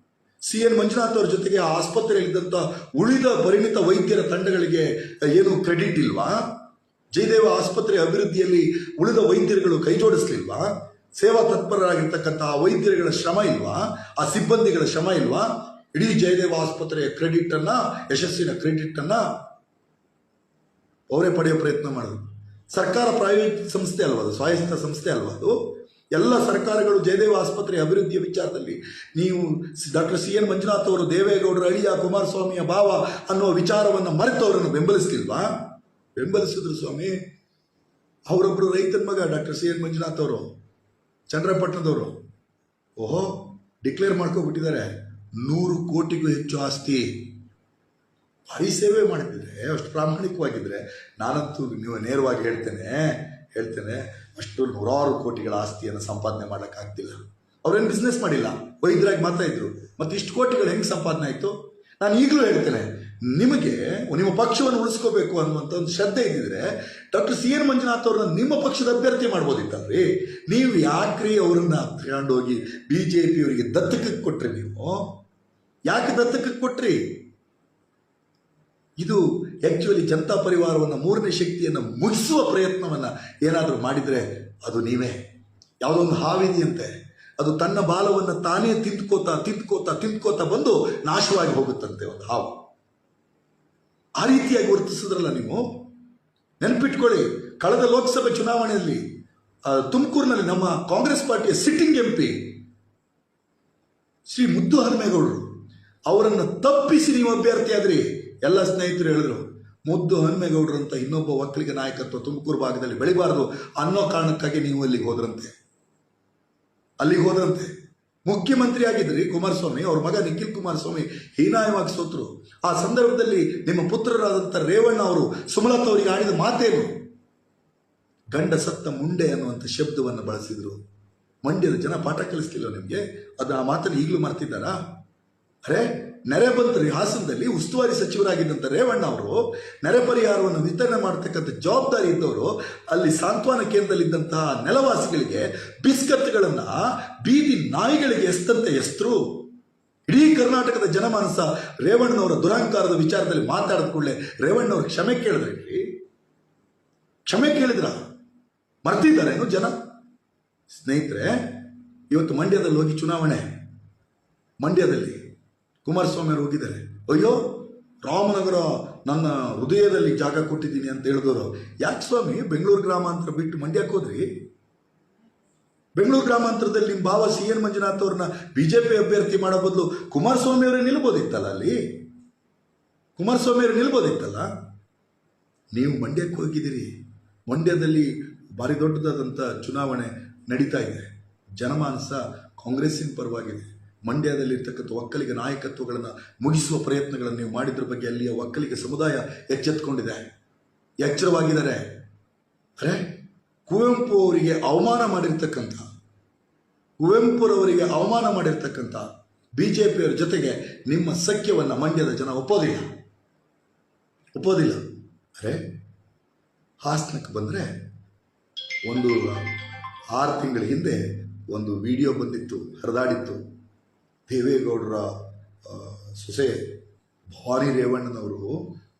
[SPEAKER 1] CN ಮಂಜುನಾಥ್ ಅವರ ಜೊತೆಗೆ ಆ ಆಸ್ಪತ್ರೆಯಲ್ಲಿದ್ದಂಥ ಉಳಿದ ಪರಿಣಿತ ವೈದ್ಯರ ತಂಡಗಳಿಗೆ ಏನು ಕ್ರೆಡಿಟ್ ಇಲ್ವಾ? ಜಯದೇವ ಆಸ್ಪತ್ರೆ ಅಭಿವೃದ್ಧಿಯಲ್ಲಿ ಉಳಿದ ವೈದ್ಯರುಗಳು ಕೈ ಜೋಡಿಸ್ಲಿಲ್ವಾ? ಸೇವಾ ತತ್ಪರರಾಗಿರ್ತಕ್ಕಂಥ ಆ ವೈದ್ಯರುಗಳ ಶ್ರಮ ಇಲ್ವಾ? ಆ ಸಿಬ್ಬಂದಿಗಳ ಶ್ರಮ ಇಲ್ವಾ? ಇಡೀ ಜಯದೇವ ಆಸ್ಪತ್ರೆಯ ಯಶಸ್ಸಿನ ಕ್ರೆಡಿಟ್ ಅನ್ನ ಅವರೇ ಪಡೆಯೋ ಪ್ರಯತ್ನ ಮಾಡಿದ್ರು. ಸರ್ಕಾರ ಪ್ರೈವೇಟ್ ಸಂಸ್ಥೆ ಅಲ್ವಾ ಅದು, ಸ್ವಾಯತ್ತ ಸಂಸ್ಥೆ ಅಲ್ವಾ ಅದು? ಎಲ್ಲ ಸರ್ಕಾರಗಳು ಜಯದೇವ ಆಸ್ಪತ್ರೆ ಅಭಿವೃದ್ಧಿಯ ವಿಚಾರದಲ್ಲಿ ನೀವು ಡಾಕ್ಟರ್ CN ಮಂಜುನಾಥ್ ಅವರು ದೇವೇಗೌಡರ ಅಳಿಯ, ಕುಮಾರಸ್ವಾಮಿಯ ಭಾವ ಅನ್ನುವ ವಿಚಾರವನ್ನು ಮರೆತು ಅವರನ್ನು ಬೆಂಬಲಿಸ್ಲಿಲ್ವಾ? ಬೆಂಬಲಿಸಿದ್ರು ಸ್ವಾಮಿ. ಅವರೊಬ್ಬರು ರೈತನ ಮಗ ಡಾಕ್ಟರ್ CN ಮಂಜುನಾಥ್ ಅವರು, ಚಂದ್ರಪಟ್ಟಣದವರು. ಓಹೋ, ಡಿಕ್ಲೇರ್ ಮಾಡ್ಕೊಬಿಟ್ಟಿದ್ದಾರೆ 100 ಕೋಟಿಗೂ ಹೆಚ್ಚು ಆಸ್ತಿ. ಭಾರಿ ಸೇವೆ ಮಾಡಿದ್ರೆ, ಅಷ್ಟು ಪ್ರಾಮಾಣಿಕವಾಗಿದ್ದರೆ ನಾನಂತೂ ನೀವು ನೇರವಾಗಿ ಹೇಳ್ತೇನೆ ಅಷ್ಟು 100 ಕೋಟಿಗಳ ಆಸ್ತಿಯನ್ನು ಸಂಪಾದನೆ ಮಾಡೋಕ್ಕಾಗ್ತಿಲ್ಲ. ಅವ್ರೇನು ಬಿಸ್ನೆಸ್ ಮಾಡಿಲ್ಲ, ವೈದ್ಯರಾಗಿ ಮಾತ್ರ ಇದ್ರು. ಮತ್ತು ಇಷ್ಟು ಕೋಟಿಗಳು ಹೆಂಗೆ ಸಂಪಾದನೆ ಆಯಿತು? ನಾನು ಈಗಲೂ ಹೇಳ್ತೇನೆ, ನಿಮಗೆ ನಿಮ್ಮ ಪಕ್ಷವನ್ನು ಉಳಿಸ್ಕೋಬೇಕು ಅನ್ನುವಂಥ ಒಂದು ಶ್ರದ್ಧೆ ಇದ್ದಿದ್ರೆ ಡಾಕ್ಟರ್ CN ಮಂಜುನಾಥ್ ಅವ್ರನ್ನ ನಿಮ್ಮ ಪಕ್ಷದ ಅಭ್ಯರ್ಥಿ ಮಾಡ್ಬೋದಿತ್ತಲ್ರಿ. ನೀವು ಯಾಕ್ರಿ ಅವರನ್ನ ತಗೊಂಡೋಗಿ ಬಿಜೆಪಿಯವರಿಗೆ ದತ್ತಕಕ್ಕೆ ಕೊಟ್ರಿ? ನೀವು ಯಾಕೆ ದತ್ತಕಕ್ಕೆ ಕೊಟ್ರಿ? ಇದು ಆ್ಯಕ್ಚುಲಿ ಜನತಾ ಪರಿವಾರವನ್ನು, ಮೂರನೇ ಶಕ್ತಿಯನ್ನು ಮುಗಿಸುವ ಪ್ರಯತ್ನವನ್ನು ಏನಾದರೂ ಮಾಡಿದರೆ ಅದು ನೀವೇ. ಯಾವುದೋ ಒಂದು ಹಾವಿದೆಯಂತೆ, ಅದು ತನ್ನ ಬಾಲವನ್ನು ತಾನೇ ತಿಂದ್ಕೋತಾ ಬಂದು ನಾಶವಾಗಿ ಹೋಗುತ್ತಂತೆ ಒಂದು ಹಾವು. ಆ ರೀತಿಯಾಗಿ ವರ್ತಿಸಿದ್ರಲ್ಲ ನೀವು. ನೆನಪಿಟ್ಕೊಳ್ಳಿ, ಕಳೆದ ಲೋಕಸಭೆ ಚುನಾವಣೆಯಲ್ಲಿ ತುಮಕೂರಿನಲ್ಲಿ ನಮ್ಮ ಕಾಂಗ್ರೆಸ್ ಪಾರ್ಟಿಯ ಸಿಟ್ಟಿಂಗ್ MP ಶ್ರೀ ಮುದ್ದು ಹನುಮೇಗೌಡರು ಅವರನ್ನು ತಪ್ಪಿಸಿ ನೀವು ಅಭ್ಯರ್ಥಿಯಾದ್ರಿ. ಎಲ್ಲ ಸ್ನೇಹಿತರು ಹೇಳಿದ್ರು, ಮುದ್ದು ಹನುಮೇಗೌಡರಂತ ಇನ್ನೊಬ್ಬ ಒಕ್ಕಲಿಗ ನಾಯಕತ್ವ ತುಮಕೂರು ಭಾಗದಲ್ಲಿ ಬೆಳಿಬಾರದು ಅನ್ನೋ ಕಾರಣಕ್ಕಾಗಿ ನೀವು ಅಲ್ಲಿಗೆ ಹೋದ್ರಂತೆ. ಅಲ್ಲಿಗೆ ಹೋದಂತೆ. ಮುಖ್ಯಮಂತ್ರಿ ಆಗಿದ್ರಿ ಕುಮಾರಸ್ವಾಮಿ, ಅವ್ರ ಮಗ ನಿಖಿಲ್ ಕುಮಾರಸ್ವಾಮಿ ಹೀನಾಯವಾಗಿ ಸೋತರು. ಆ ಸಂದರ್ಭದಲ್ಲಿ ನಿಮ್ಮ ಪುತ್ರರಾದಂಥ ರೇವಣ್ಣ ಅವರು ಸುಮಲತಾ ಅವರಿಗೆ ಆಡಿದ ಮಾತೇನು? ಗಂಡ ಸತ್ತ ಮುಂಡೆ ಅನ್ನುವಂಥ ಶಬ್ದವನ್ನು ಬಳಸಿದ್ರು. ಮಂಡ್ಯದ ಜನ ಪಾಠ ಕಲಿಸ್ತಿಲ್ಲ ನಿಮಗೆ? ಅದು ಆ ಮಾತನ್ನು ಈಗಲೂ ಮರ್ತಿದ್ದಾರಾ? ಅರೆ, ನೆರೆ ಬಂತ್ರಿ ಹಾಸನದಲ್ಲಿ ಉಸ್ತುವಾರಿ ಸಚಿವರಾಗಿದ್ದಂಥ ರೇವಣ್ಣ ಅವರು ನೆರೆ ಪರಿಹಾರವನ್ನು ವಿತರಣೆ ಮಾಡತಕ್ಕಂಥ ಜವಾಬ್ದಾರಿ ಇದ್ದವರು ಅಲ್ಲಿ ಸಾಂತ್ವನ ಕೇಂದ್ರದಲ್ಲಿದ್ದಂತಹ ನೆಲವಾಸಿಗಳಿಗೆ ಬಿಸ್ಕತ್ಗಳನ್ನು ಬೀದಿ ನಾಯಿಗಳಿಗೆ ಎಸ್ತಂತೆ ಎಸ್ತರು. ಇಡೀ ಕರ್ನಾಟಕದ ಜನಮಾನಸ ರೇವಣ್ಣನವರ ದುರಹಂಕಾರದ ವಿಚಾರದಲ್ಲಿ ಮಾತಾಡಿದ ಕೂಡಲೇ ರೇವಣ್ಣವ್ರ ಕ್ಷಮೆ ಕೇಳಿದ್ರಿ? ಕ್ಷಮೆ ಕೇಳಿದ್ರ? ಮರ್ತಿದ್ದಾರೇನು ಜನ? ಸ್ನೇಹಿತರೆ, ಇವತ್ತು ಮಂಡ್ಯದಲ್ಲಿ ಹೋಗಿ ಚುನಾವಣೆ, ಮಂಡ್ಯದಲ್ಲಿ ಕುಮಾರಸ್ವಾಮಿ ಅವರು ಹೋಗಿದ್ದಾರೆ. ಅಯ್ಯೋ, ರಾಮನಗರ ನನ್ನ ಹೃದಯದಲ್ಲಿ ಜಾಗ ಕೊಟ್ಟಿದ್ದೀನಿ ಅಂತ ಹೇಳಿದವರು ಯಾಕೆ ಸ್ವಾಮಿ ಬೆಂಗಳೂರು ಗ್ರಾಮಾಂತರ ಬಿಟ್ಟು ಮಂಡ್ಯಕ್ಕೆ ಹೋದ್ರಿ? ಬೆಂಗಳೂರು ಗ್ರಾಮಾಂತರದಲ್ಲಿ ನಿಮ್ಮ ಭಾವ ಸಿ ಎನ್ ಮಂಜುನಾಥ್ ಅವ್ರನ್ನ ಬಿಜೆಪಿ ಅಭ್ಯರ್ಥಿ ಮಾಡೋ ಬದಲು ಕುಮಾರಸ್ವಾಮಿ ಅವರೇ ನಿಲ್ಬೋದಿತ್ತಲ್ಲ ಅಲ್ಲಿ. ಕುಮಾರಸ್ವಾಮಿ ಅವರು ನಿಲ್ಬೋದಿತ್ತಲ್ಲ. ನೀವು ಮಂಡ್ಯಕ್ಕೆ ಹೋಗಿದ್ದೀರಿ. ಮಂಡ್ಯದಲ್ಲಿ ಭಾರಿ ದೊಡ್ಡದಾದಂಥ ಚುನಾವಣೆ ನಡೀತಾ ಇದೆ. ಜನಮಾನಸ ಕಾಂಗ್ರೆಸ್ಸಿನ ಪರವಾಗಿದೆ. ಮಂಡ್ಯದಲ್ಲಿರ್ತಕ್ಕಂಥ ಒಕ್ಕಲಿಗ ನಾಯಕತ್ವಗಳನ್ನು ಮುಗಿಸುವ ಪ್ರಯತ್ನಗಳನ್ನು ನೀವು ಮಾಡಿದ್ರ ಬಗ್ಗೆ ಅಲ್ಲಿಯ ಒಕ್ಕಲಿಗ ಸಮುದಾಯ ಎಚ್ಚೆತ್ತುಕೊಂಡಿದೆ, ಎಚ್ಚರವಾಗಿದ್ದಾರೆ. ಅರೆ, ಕುವೆಂಪು ಅವರಿಗೆ ಅವಮಾನ ಮಾಡಿರ್ತಕ್ಕಂಥ ಬಿಜೆಪಿಯವರ ಜೊತೆಗೆ ನಿಮ್ಮ ಸಖ್ಯವನ್ನು ಮಂಡ್ಯದ ಜನ ಒಪ್ಪೋದಿಲ್ಲ. ಅರೆ, ಹಾಸನಕ್ಕೆ ಬಂದರೆ ಒಂದು 6 ತಿಂಗಳ ಹಿಂದೆ ಒಂದು ವಿಡಿಯೋ ಬಂದಿತ್ತು, ಹರಿದಾಡಿತ್ತು. ದೇವೇಗೌಡರ ಸೊಸೆ ಭವಾನಿ ರೇವಣ್ಣನವರು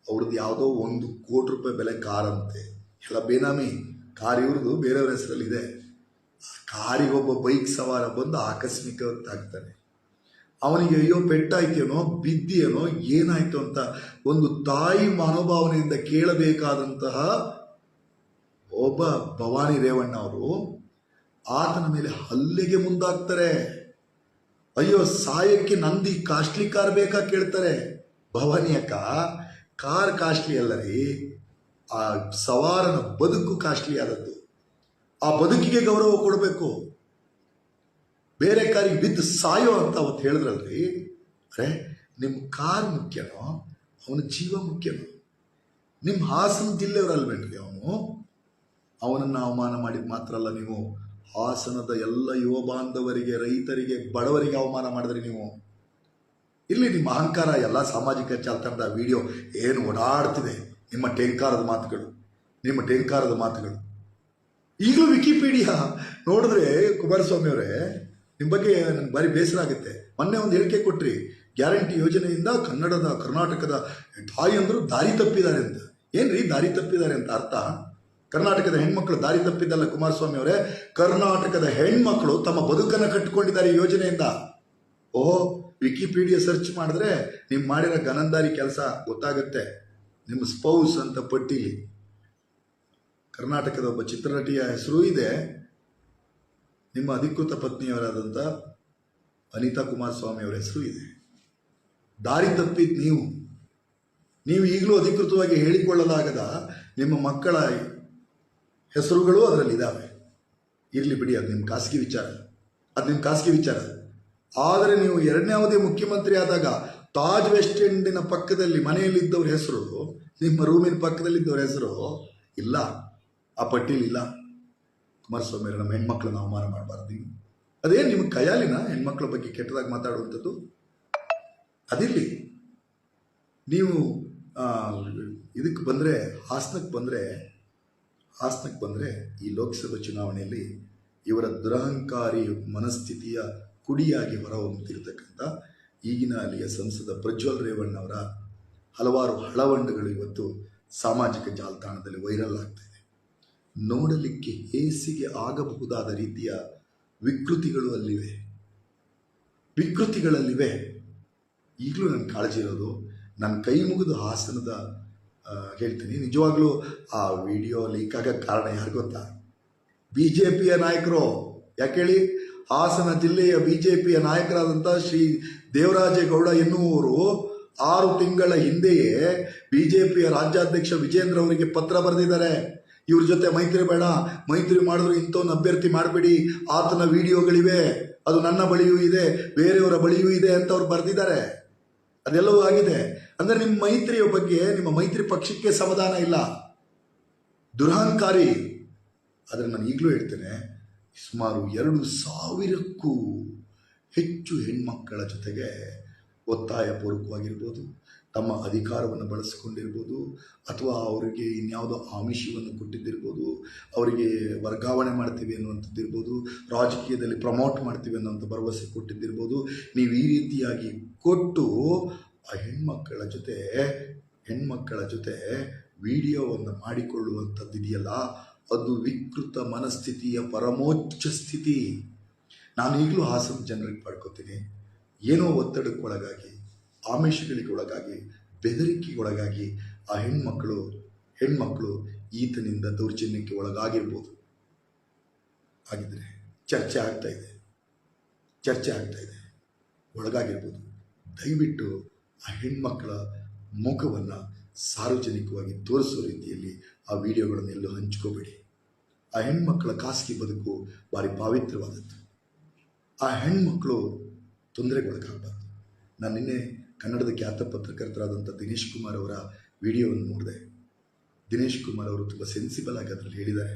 [SPEAKER 1] ಅವ್ರದ್ದು ಯಾವುದೋ 1 ಕೋಟಿ ರೂಪಾಯಿ ಬೆಲೆ ಕಾರಂತೆ, ಎಲ್ಲ ಬೇನಾಮಿ ಕಾರ್, ಇವ್ರದ್ದು ಬೇರೆಯವ್ರ ಹೆಸರಲ್ಲಿದೆ. ಕಾರಿಗೊಬ್ಬ ಬೈಕ್ ಸವಾರ ಬಂದು ಆಕಸ್ಮಿಕವಾಗಿ ತಾಗ್ತಾನೆ. ಅವನಿಗೆ ಅಯ್ಯೋ ಪೆಟ್ಟಾಯ್ತೇನೋ, ಬಿದ್ದಿಯೇನೋ, ಏನಾಯ್ತು ಅಂತ ಒಂದು ತಾಯಿ ಮನೋಭಾವನೆಯಿಂದ ಕೇಳಬೇಕಾದಂತಹ ಒಬ್ಬ ಭವಾನಿ ರೇವಣ್ಣ ಅವರು ಆತನ ಮೇಲೆ ಹಲ್ಲೆಗೆ ಮುಂದಾಗ್ತಾರೆ. ಅಯ್ಯೋ, ಸಾಯಕ್ಕೆ ನಂದಿ ಕಾಸ್ಟ್ಲಿ ಕಾರ್ ಬೇಕಾ ಕೇಳ್ತಾರೆ. ಭವಾನಿ ಅಕ್ಕ, ಕಾರ್ ಕಾಸ್ಟ್ಲಿ ಅಲ್ಲ ರೀ, ಆ ಸವಾರನ ಬದುಕು ಕಾಸ್ಟ್ಲಿ ಆದದ್ದು. ಆ ಬದುಕಿಗೆ ಗೌರವ ಕೊಡಬೇಕು. ಬೇರೆ ಕಾರಿಗೆ ಬಿದ್ದು ಸಾಯೋ ಅಂತ ಅವತ್ತು ಹೇಳಿದ್ರಲ್ರಿ. ಅರೆ, ನಿಮ್ಮ ಕಾರ್ ಮುಖ್ಯನೋ, ಅವನ ಜೀವ ಮುಖ್ಯನೋ? ನಿಮ್ಮ ಹಾಸನ ಜಿಲ್ಲೆಯವರಲ್ವೇನ್ರಿ ಅವನನ್ನು ಅವಮಾನ ಮಾಡಿದ ಮಾತ್ರ ಅಲ್ಲ, ನೀವು ಹಾಸನದ ಎಲ್ಲ ಯುವ ಬಾಂಧವರಿಗೆ, ರೈತರಿಗೆ, ಬಡವರಿಗೆ ಅವಮಾನ ಮಾಡಿದ್ರಿ ನೀವು. ಇಲ್ಲಿ ನಿಮ್ಮ ಅಹಂಕಾರ ಎಲ್ಲ ಸಾಮಾಜಿಕ ಜಾಲತಾಣದ ವಿಡಿಯೋ ಏನು ಓಡಾಡ್ತಿದೆ, ನಿಮ್ಮ ಟೆಂಕಾರದ ಮಾತುಗಳು. ಈಗಲೂ ವಿಕಿಪೀಡಿಯಾ ನೋಡಿದ್ರೆ ಕುಮಾರಸ್ವಾಮಿ ಅವರೇ, ನಿಮ್ಮ ಬಗ್ಗೆ ನನಗೆ ಭಾರಿ ಬೇಸರ ಆಗುತ್ತೆ. ಮೊನ್ನೆ ಒಂದು ಹೇಳಿಕೆ ಕೊಟ್ರಿ, ಗ್ಯಾರಂಟಿ ಯೋಜನೆಯಿಂದ ಕರ್ನಾಟಕದ ತಾಯಿಯಂದರು ದಾರಿ ತಪ್ಪಿದ್ದಾರೆ ಅಂತ. ಏನ್ರಿ ದಾರಿ ತಪ್ಪಿದ್ದಾರೆ ಅಂತ ಅರ್ಥ? ಕರ್ನಾಟಕದ ಹೆಣ್ಮಕ್ಳು ದಾರಿ ತಪ್ಪಿದ್ದಲ್ಲ ಕುಮಾರಸ್ವಾಮಿ ಅವರೇ, ಕರ್ನಾಟಕದ ಹೆಣ್ಮಕ್ಳು ತಮ್ಮ ಬದುಕನ್ನು ಕಟ್ಟಿಕೊಂಡಿದ್ದಾರೆ ಈ ಯೋಜನೆಯಿಂದ. ಓಹೋ, ವಿಕಿಪೀಡಿಯಾ ಸರ್ಚ್ ಮಾಡಿದ್ರೆ ನೀವು ಮಾಡಿರೋ ಗನಂದಾರಿ ಕೆಲಸ ಗೊತ್ತಾಗುತ್ತೆ. ನಿಮ್ಮ ಸ್ಪೌಸ್ ಅಂತ ಪಟ್ಟಿಲಿ ಕರ್ನಾಟಕದ ಒಬ್ಬ ಚಿತ್ರನಟಿಯ ಹೆಸರು ಇದೆ. ನಿಮ್ಮ ಅಧಿಕೃತ ಪತ್ನಿಯವರಾದಂಥ ಅನಿತಾ ಕುಮಾರಸ್ವಾಮಿ ಅವರ ಹೆಸರು ಇದೆ. ದಾರಿ ತಪ್ಪಿದ್ದು ನೀವು ಈಗಲೂ ಅಧಿಕೃತವಾಗಿ ಹೇಳಿಕೊಳ್ಳಲಾಗದ ನಿಮ್ಮ ಮಕ್ಕಳ ಹೆಸರುಗಳು ಅದರಲ್ಲಿದ್ದಾವೆ. ಇರಲಿ ಬಿಡಿ, ಅದು ನಿಮ್ಮ ಖಾಸಗಿ ವಿಚಾರ. ಆದರೆ ನೀವು 2ನೇ ಅವಧಿ ಮುಖ್ಯಮಂತ್ರಿ ಆದಾಗ ತಾಜ್ ವೆಸ್ಟ್ ಎಂಡಿನ ಪಕ್ಕದಲ್ಲಿ ಮನೆಯಲ್ಲಿದ್ದವ್ರ ಹೆಸರು, ನಿಮ್ಮ ರೂಮಿನ ಪಕ್ಕದಲ್ಲಿದ್ದವ್ರ ಹೆಸರು ಇಲ್ಲ, ಆ ಪಟ್ಟಿಲಿ ಇಲ್ಲ. ಕುಮಾರಸ್ವಾಮಿ ಅವರು ನಮ್ಮ ಹೆಣ್ಮಕ್ಳನ್ನ ಅವಮಾನ ಮಾಡಬಾರ್ದು ನೀವು. ಅದೇನು ನಿಮಗೆ ಕೈಯಾಲಿನ ಹೆಣ್ಮಕ್ಳ ಬಗ್ಗೆ ಕೆಟ್ಟದಾಗಿ ಮಾತಾಡುವಂಥದ್ದು? ಅದಿರಲಿ. ನೀವು ಇದಕ್ಕೆ ಬಂದರೆ, ಹಾಸನಕ್ಕೆ ಬಂದರೆ ಈ ಲೋಕಸಭಾ ಚುನಾವಣೆಯಲ್ಲಿ ಇವರ ದುರಹಂಕಾರಿ ಮನಸ್ಥಿತಿಯ ಕುಡಿಯಾಗಿ ಹೊರಹೊಮ್ಮುತ್ತಿರತಕ್ಕಂಥ ಈಗಿನ ಅಲ್ಲಿಯ ಸಂಸದ ಪ್ರಜ್ವಲ್ ರೇವಣ್ಣ ಅವರ ಹಲವಾರು ಹಳವಂಡಗಳು ಇವತ್ತು ಸಾಮಾಜಿಕ ಜಾಲತಾಣದಲ್ಲಿ ವೈರಲ್ ಆಗ್ತಾ ಇದೆ. ನೋಡಲಿಕ್ಕೆ ಹೇಸಿಗೆ ಆಗಬಹುದಾದ ರೀತಿಯ ವಿಕೃತಿಗಳಲ್ಲಿವೆ. ಈಗಲೂ ನನ್ನ ಕಾಳಜಿ ಇರೋದು, ನನ್ನ ಕೈ ಮುಗಿದು ಹಾಸನದ ಹೇಳ್ತೀನಿ, ನಿಜವಾಗ್ಲೂ ಆ ವಿಡಿಯೋ ಲೀಕ್ ಆಗಕ್ಕೆ ಕಾರಣ ಯಾರು ಗೊತ್ತಾ? ಬಿಜೆಪಿಯ ನಾಯಕರು. ಯಾಕೆ ಹೇಳಿ? ಹಾಸನ ಜಿಲ್ಲೆಯ ಬಿಜೆಪಿಯ ನಾಯಕರಾದಂಥ ಶ್ರೀ ದೇವರಾಜೇಗೌಡ ಎನ್ನುವರು 6 ತಿಂಗಳ ಹಿಂದೆಯೇ ಬಿಜೆಪಿಯ ರಾಜ್ಯಾಧ್ಯಕ್ಷ ವಿಜೇಂದ್ರ ಅವರಿಗೆ ಪತ್ರ ಬರೆದಿದ್ದಾರೆ. ಇವ್ರ ಜೊತೆ ಮೈತ್ರಿ ಬೇಡ, ಮೈತ್ರಿ ಮಾಡಿದ್ರು ಇಂಥವ್ನ ಅಭ್ಯರ್ಥಿ ಮಾಡಬೇಡಿ, ಆತನ ವಿಡಿಯೋಗಳಿವೆ, ಅದು ನನ್ನ ಬಳಿಯೂ ಇದೆ, ಬೇರೆಯವರ ಬಳಿಯೂ ಇದೆ ಅಂತ ಅವ್ರು ಬರೆದಿದ್ದಾರೆ. ಅದೆಲ್ಲವೂ ಆಗಿದೆ. ಅಂದ್ರೆ ನಿಮ್ಮ ಮೈತ್ರಿಯ ಬಗ್ಗೆ, ನಿಮ್ಮ ಮೈತ್ರಿ ಪಕ್ಷಕ್ಕೆ ಸಮಾಧಾನ ಇಲ್ಲ, ದುರಹಂಕಾರಿ. ಆದರೆ ನಾನು ಈಗಲೂ ಹೇಳ್ತೇನೆ, ಸುಮಾರು 2,000ಕ್ಕೂ ಹೆಚ್ಚು ಹೆಣ್ಮಕ್ಕಳ ಜೊತೆಗೆ ಒತ್ತಾಯಪೂರ್ವಕವಾಗಿರ್ಬೋದು, ತಮ್ಮ ಅಧಿಕಾರವನ್ನು ಬಳಸಿಕೊಂಡಿರ್ಬೋದು, ಅಥವಾ ಅವರಿಗೆ ಇನ್ಯಾವುದೋ ಆಮಿಷವನ್ನು ಕೊಟ್ಟಿದ್ದಿರ್ಬೋದು, ಅವರಿಗೆ ವರ್ಗಾವಣೆ ಮಾಡ್ತೀವಿ ಅನ್ನುವಂಥದ್ದಿರ್ಬೋದು, ರಾಜಕೀಯದಲ್ಲಿ ಪ್ರಮೋಟ್ ಮಾಡ್ತೀವಿ ಅನ್ನೋಂಥ ಭರವಸೆ ಕೊಟ್ಟಿದ್ದಿರ್ಬೋದು. ನೀವು ಈ ರೀತಿಯಾಗಿ ಕೊಟ್ಟು ಆ ಹೆಣ್ಮಕ್ಕಳ ಜೊತೆ ವಿಡಿಯೋವನ್ನು ಮಾಡಿಕೊಳ್ಳುವಂಥದ್ದಿದೆಯಲ್ಲ, ಅದು ವಿಕೃತ ಮನಸ್ಥಿತಿಯ ಪರಮೋಚ್ಚ ಸ್ಥಿತಿ. ನಾನು ಈಗಲೂ ಹಾಸನ ಜನರಿಗೆ ಪಡ್ಕೋತೀನಿ, ಏನೋ ಒತ್ತಡಕ್ಕೆ ಒಳಗಾಗಿ, ಆಮಿಷಗಳಿಗೆ ಒಳಗಾಗಿ, ಬೆದರಿಕೆಗೊಳಗಾಗಿ ಆ ಹೆಣ್ಮಕ್ಕಳು ಈತನಿಂದ ದೌರ್ಜನ್ಯಕ್ಕೆ ಒಳಗಾಗಿರ್ಬೋದು. ಆಗಿದ್ರೆ ಚರ್ಚೆ ಆಗ್ತಾ ಇದೆ, ಒಳಗಾಗಿರ್ಬೋದು. ದಯವಿಟ್ಟು ಆ ಹೆಣ್ಮಕ್ಕಳ ಮುಖವನ್ನು ಸಾರ್ವಜನಿಕವಾಗಿ ತೋರಿಸೋ ರೀತಿಯಲ್ಲಿ ಆ ವಿಡಿಯೋಗಳನ್ನೆಲ್ಲೂ ಹಂಚ್ಕೋಬೇಡಿ. ಆ ಹೆಣ್ಮಕ್ಕಳ ಖಾಸಗಿ ಬದುಕು ಭಾರಿ ಪಾವಿತ್ರವಾದದ್ದು. ಆ ಹೆಣ್ಮಕ್ಕಳು ತೊಂದರೆಗೊಳಗಾಗಬಾರ್ದು. ನಾನು ನಿನ್ನೆ ಕನ್ನಡದ ಖ್ಯಾತ ಪತ್ರಕರ್ತರಾದಂಥ ದಿನೇಶ್ ಕುಮಾರ್ ಅವರ ವಿಡಿಯೋವನ್ನು ನೋಡಿದೆ. ದಿನೇಶ್ ಕುಮಾರ್ ಅವರು ತುಂಬ ಸೆನ್ಸಿಬಲ್ ಆಗಿ ಅದರಲ್ಲಿ ಹೇಳಿದ್ದಾರೆ.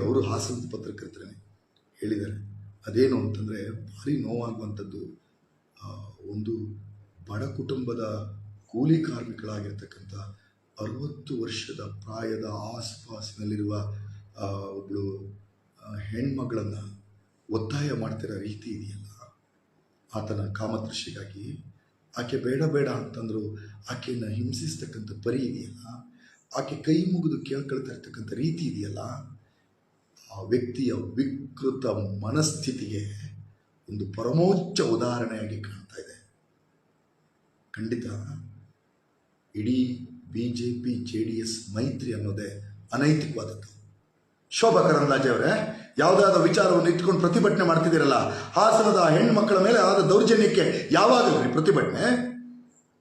[SPEAKER 1] ಅವರು ಹಾಸನದ ಪತ್ರಕರ್ತರೇ ಹೇಳಿದ್ದಾರೆ. ಅದೇನು ಅಂತಂದರೆ, ಭಾರಿ ನೋವಾಗುವಂಥದ್ದು, ಒಂದು ಬಡ ಕುಟುಂಬದ ಕೂಲಿ ಕಾರ್ಮಿಕಳಾಗಿರ್ತಕ್ಕಂಥ 60 ವರ್ಷದ ಪ್ರಾಯದ ಆಸುಪಾಸಿನಲ್ಲಿರುವ ಒಬ್ಬಳು ಹೆಣ್ಮಗಳನ್ನು ಒತ್ತಾಯ ಮಾಡ್ತಿರೋ ರೀತಿ ಇದೆಯಲ್ಲ, ಆತನ ಕಾಮತೃಷಿಗಾಗಿ ಆಕೆ ಬೇಡ ಅಂತಂದ್ರು ಆಕೆಯನ್ನು ಹಿಂಸಿಸ್ತಕ್ಕಂಥ ಪರಿ ಇದೆಯಲ್ಲ, ಆಕೆ ಕೈ ಮುಗಿದು ಕೇಳ್ಕೊಳ್ತಾ ಇರ್ತಕ್ಕಂಥ ರೀತಿ ಇದೆಯಲ್ಲ, ಆ ವ್ಯಕ್ತಿಯ ವಿಕೃತ ಮನಸ್ಥಿತಿಗೆ ಒಂದು ಪರಮೋಚ್ಚ ಉದಾಹರಣೆಯಾಗಿ ಕಾಣ್ತಾ ಇದೆ. ಖಂಡಿತ ಇಡೀ BJP JDS ಮೈತ್ರಿ ಅನ್ನೋದೇ ಅನೈತಿಕವಾದದ್ದು. ಶೋಭಾ ಕರಂದ್ಲಾಜೆ ಅವರೇ, ಯಾವುದಾದ ವಿಚಾರವನ್ನು ಇಟ್ಕೊಂಡು ಪ್ರತಿಭಟನೆ ಮಾಡ್ತಿದ್ದೀರಲ್ಲ, ಹಾಸನದ ಹೆಣ್ಮಕ್ಕಳ ಮೇಲೆ ಆದ ದೌರ್ಜನ್ಯಕ್ಕೆ ಯಾವಾಗ ಪ್ರತಿಭಟನೆ,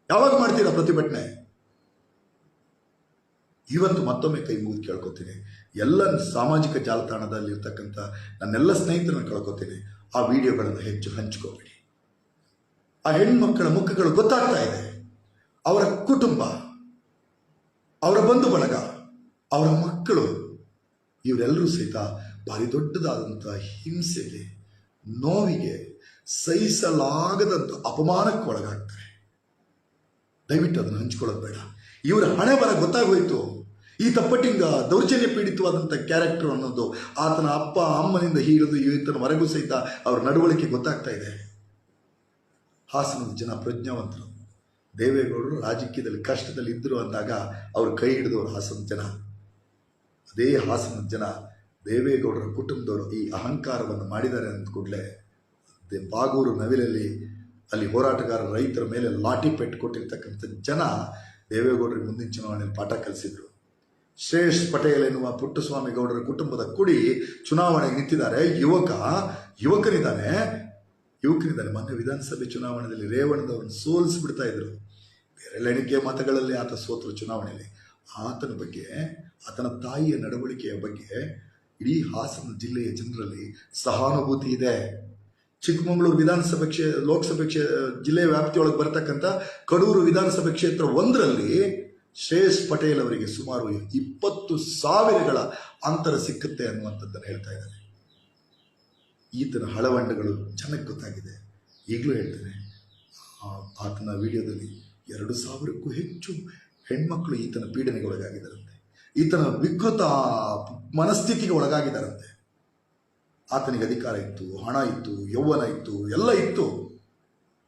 [SPEAKER 1] ಯಾವಾಗ ಮಾಡ್ತೀರಾ ಪ್ರತಿಭಟನೆ? ಇವತ್ತು ಮತ್ತೊಮ್ಮೆ ಕೈ ಮುಗಿದು ಕೇಳ್ಕೊತೀನಿ, ಎಲ್ಲ ಸಾಮಾಜಿಕ ಜಾಲತಾಣದಲ್ಲಿ ಇರ್ತಕ್ಕಂಥ ನನ್ನೆಲ್ಲ ಸ್ನೇಹಿತರನ್ನು ಕೇಳ್ಕೊತೀನಿ, ಆ ವಿಡಿಯೋಗಳನ್ನು ಹೆಚ್ಚು ಹಂಚ್ಕೋಬೇಡಿ. ಆ ಹೆಣ್ಮಕ್ಕಳ ಮುಖಗಳು ಗೊತ್ತಾಗ್ತಾ ಇದೆ. ಅವರ ಕುಟುಂಬ, ಅವರ ಬಂಧು ಬಳಗ, ಅವರ ಮಕ್ಕಳು, ಇವರೆಲ್ಲರೂ ಸಹಿತ ಭಾರಿ ದೊಡ್ಡದಾದಂಥ ಹಿಂಸೆಗೆ, ನೋವಿಗೆ, ಸಹಿಸಲಾಗದಂಥ ಅಪಮಾನಕ್ಕೆ ಒಳಗಾಗ್ತಾರೆ. ದಯವಿಟ್ಟು ಅದನ್ನು ಹಂಚ್ಕೊಳ್ಳೋದು ಬೇಡ. ಇವರ ಹಣೆ ಬರ ಗೊತ್ತಾಗೋಯ್ತು. ಈ ತಪ್ಪಟ್ಟಿಂಗ ದೌರ್ಜನ್ಯ ಪೀಡಿತವಾದಂಥ ಕ್ಯಾರೆಕ್ಟರ್ ಅನ್ನೋದು ಆತನ ಅಪ್ಪ ಅಮ್ಮನಿಂದ ಹಿಡಿದು ಈತನವರೆಗೂ ಸಹಿತ ಅವರ ನಡವಳಿಕೆ ಗೊತ್ತಾಗ್ತಾ ಇದೆ. ಹಾಸನದ ಜನ ಪ್ರಜ್ಞಾವಂತರು. ದೇವೇಗೌಡರು ರಾಜಕೀಯದಲ್ಲಿ ಕಷ್ಟದಲ್ಲಿ ಇದ್ದರು ಅಂದಾಗ ಅವರು ಕೈ ಹಿಡಿದವರು ಹಾಸನದ ಜನ. ಅದೇ ಹಾಸನದ ಜನ ದೇವೇಗೌಡರ ಕುಟುಂಬದವರು ಈ ಅಹಂಕಾರವನ್ನು ಮಾಡಿದ್ದಾರೆ ಅಂದ ಕೂಡಲೇ ಬಾಗೂರು ನವಿಲಲ್ಲಿ ಅಲ್ಲಿ ಹೋರಾಟಗಾರ ರೈತರ ಮೇಲೆ ಲಾಠಿ ಪೆಟ್ಟು ಕೊಟ್ಟಿರ್ತಕ್ಕಂಥ ಜನ ದೇವೇಗೌಡರಿಗೆ ಮುಂದಿನ ಚುನಾವಣೆಯಲ್ಲಿ ಪಾಠ ಕಲಿಸಿದ್ರು. ಶ್ರೇಯಸ್ ಪಟೇಲ್ ಎನ್ನುವ ಪುಟ್ಟಸ್ವಾಮಿ ಗೌಡರ ಕುಟುಂಬದ ಕುಡಿ ಚುನಾವಣೆಗೆ ನಿಂತಿದ್ದಾರೆ. ಯುವಕನಿದ್ದಾನೆ. ಮೊನ್ನೆ ವಿಧಾನಸಭೆ ಚುನಾವಣೆಯಲ್ಲಿ ರೇವಣ್ಣದವರನ್ನು ಸೋಲಿಸಿಬಿಡ್ತಾ ಇದ್ರು. ಬೇರೆ ಎಣಿಕೆ ಮತಗಳಲ್ಲಿ ಆತ ಸೋತರು ಚುನಾವಣೆಯಲ್ಲಿ. ಆತನ ಬಗ್ಗೆ, ಆತನ ತಾಯಿಯ ನಡವಳಿಕೆಯ ಬಗ್ಗೆ ಇಡೀ ಹಾಸನ ಜಿಲ್ಲೆಯ ಜನರಲ್ಲಿ ಸಹಾನುಭೂತಿ ಇದೆ. ಚಿಕ್ಕಮಗಳೂರು ವಿಧಾನಸಭೆ ಲೋಕಸಭೆ ಜಿಲ್ಲೆಯ ವ್ಯಾಪ್ತಿಯೊಳಗೆ ಬರತಕ್ಕಂಥ ಕಡೂರು ವಿಧಾನಸಭೆ ಕ್ಷೇತ್ರ 1ರಲ್ಲಿ ಶ್ರೇಯಸ್ ಪಟೇಲ್ ಅವರಿಗೆ ಸುಮಾರು 20,000ಗಳ ಅಂತರ ಸಿಕ್ಕುತ್ತೆ ಅನ್ನುವಂಥದ್ದನ್ನು ಹೇಳ್ತಾ ಇದ್ದಾರೆ. ಈತನ ಹಳವಂಡಗಳು ಚೆನ್ನಾಗಿ ಗೊತ್ತಾಗಿದೆ. ಈಗಲೂ ಹೇಳ್ತೇನೆ, ಆತನ ವಿಡಿಯೋದಲ್ಲಿ 2,000ಕ್ಕೂ ಹೆಚ್ಚು ಹೆಣ್ಮಕ್ಳು ಈತನ ಪೀಡನೆಗೆ ಒಳಗಾಗಿದ್ದಾರಂತೆ, ಈತನ ವಿಕೃತ ಮನಸ್ಥಿತಿಗೆ ಒಳಗಾಗಿದ್ದಾರಂತೆ. ಆತನಿಗೆ ಅಧಿಕಾರ ಇತ್ತು, ಹಣ ಇತ್ತು, ಯೌವನ ಇತ್ತು, ಎಲ್ಲ ಇತ್ತು.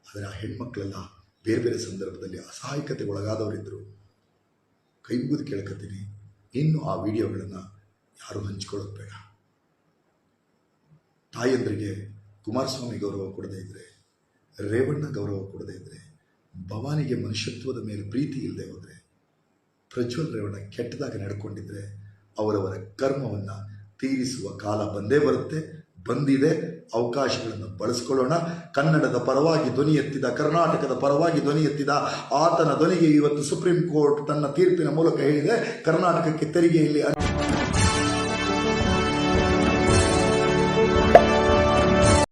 [SPEAKER 1] ಆದರೆ ಆ ಹೆಣ್ಮಕ್ಳೆಲ್ಲ ಬೇರೆ ಬೇರೆ ಸಂದರ್ಭದಲ್ಲಿ ಅಸಹಾಯಕತೆಗೆ ಒಳಗಾದವರಿದ್ದರು. ಕೈ ಮುಗಿದು ಕೇಳ್ಕೊತೀನಿ, ಇನ್ನು ಆ ವಿಡಿಯೋಗಳನ್ನು ಯಾರು ಹಂಚ್ಕೊಳ್ಳೋದು ಬೇಡ. ತಾಯಂದ್ರಿಗೆ ಕುಮಾರಸ್ವಾಮಿ ಗೌರವ ಕೊಡದೇ ಇದ್ದರೆ, ರೇವಣ್ಣ ಗೌರವ ಕೊಡದೇ ಇದ್ದರೆ, ಭವಾನಿಗೆ ಮನುಷ್ಯತ್ವದ ಮೇಲೆ ಪ್ರೀತಿ ಇಲ್ಲದೆ ಹೋದರೆ, ಪ್ರಜ್ವಲ್ ರೇವಣ್ಣ ಕೆಟ್ಟದಾಗಿ ನಡ್ಕೊಂಡಿದ್ರೆ ಅವರವರ ಕರ್ಮವನ್ನು ತೀರಿಸುವ ಕಾಲ ಬಂದೇ ಬರುತ್ತೆ. ಬಂದಿದೆ. ಅವಕಾಶಗಳನ್ನು ಬಳಸ್ಕೊಳ್ಳೋಣ. ಕನ್ನಡದ ಪರವಾಗಿ ಧ್ವನಿ ಎತ್ತಿದ, ಕರ್ನಾಟಕದ ಪರವಾಗಿ ಧ್ವನಿ ಎತ್ತಿದ ಆತನ ಧ್ವನಿಗೆ ಇವತ್ತು ಸುಪ್ರೀಂ ಕೋರ್ಟ್ ತನ್ನ ತೀರ್ಪಿನ ಮೂಲಕ ಹೇಳಿದೆ, ಕರ್ನಾಟಕಕ್ಕೆ ತೆರಿಗೆಯಲ್ಲಿ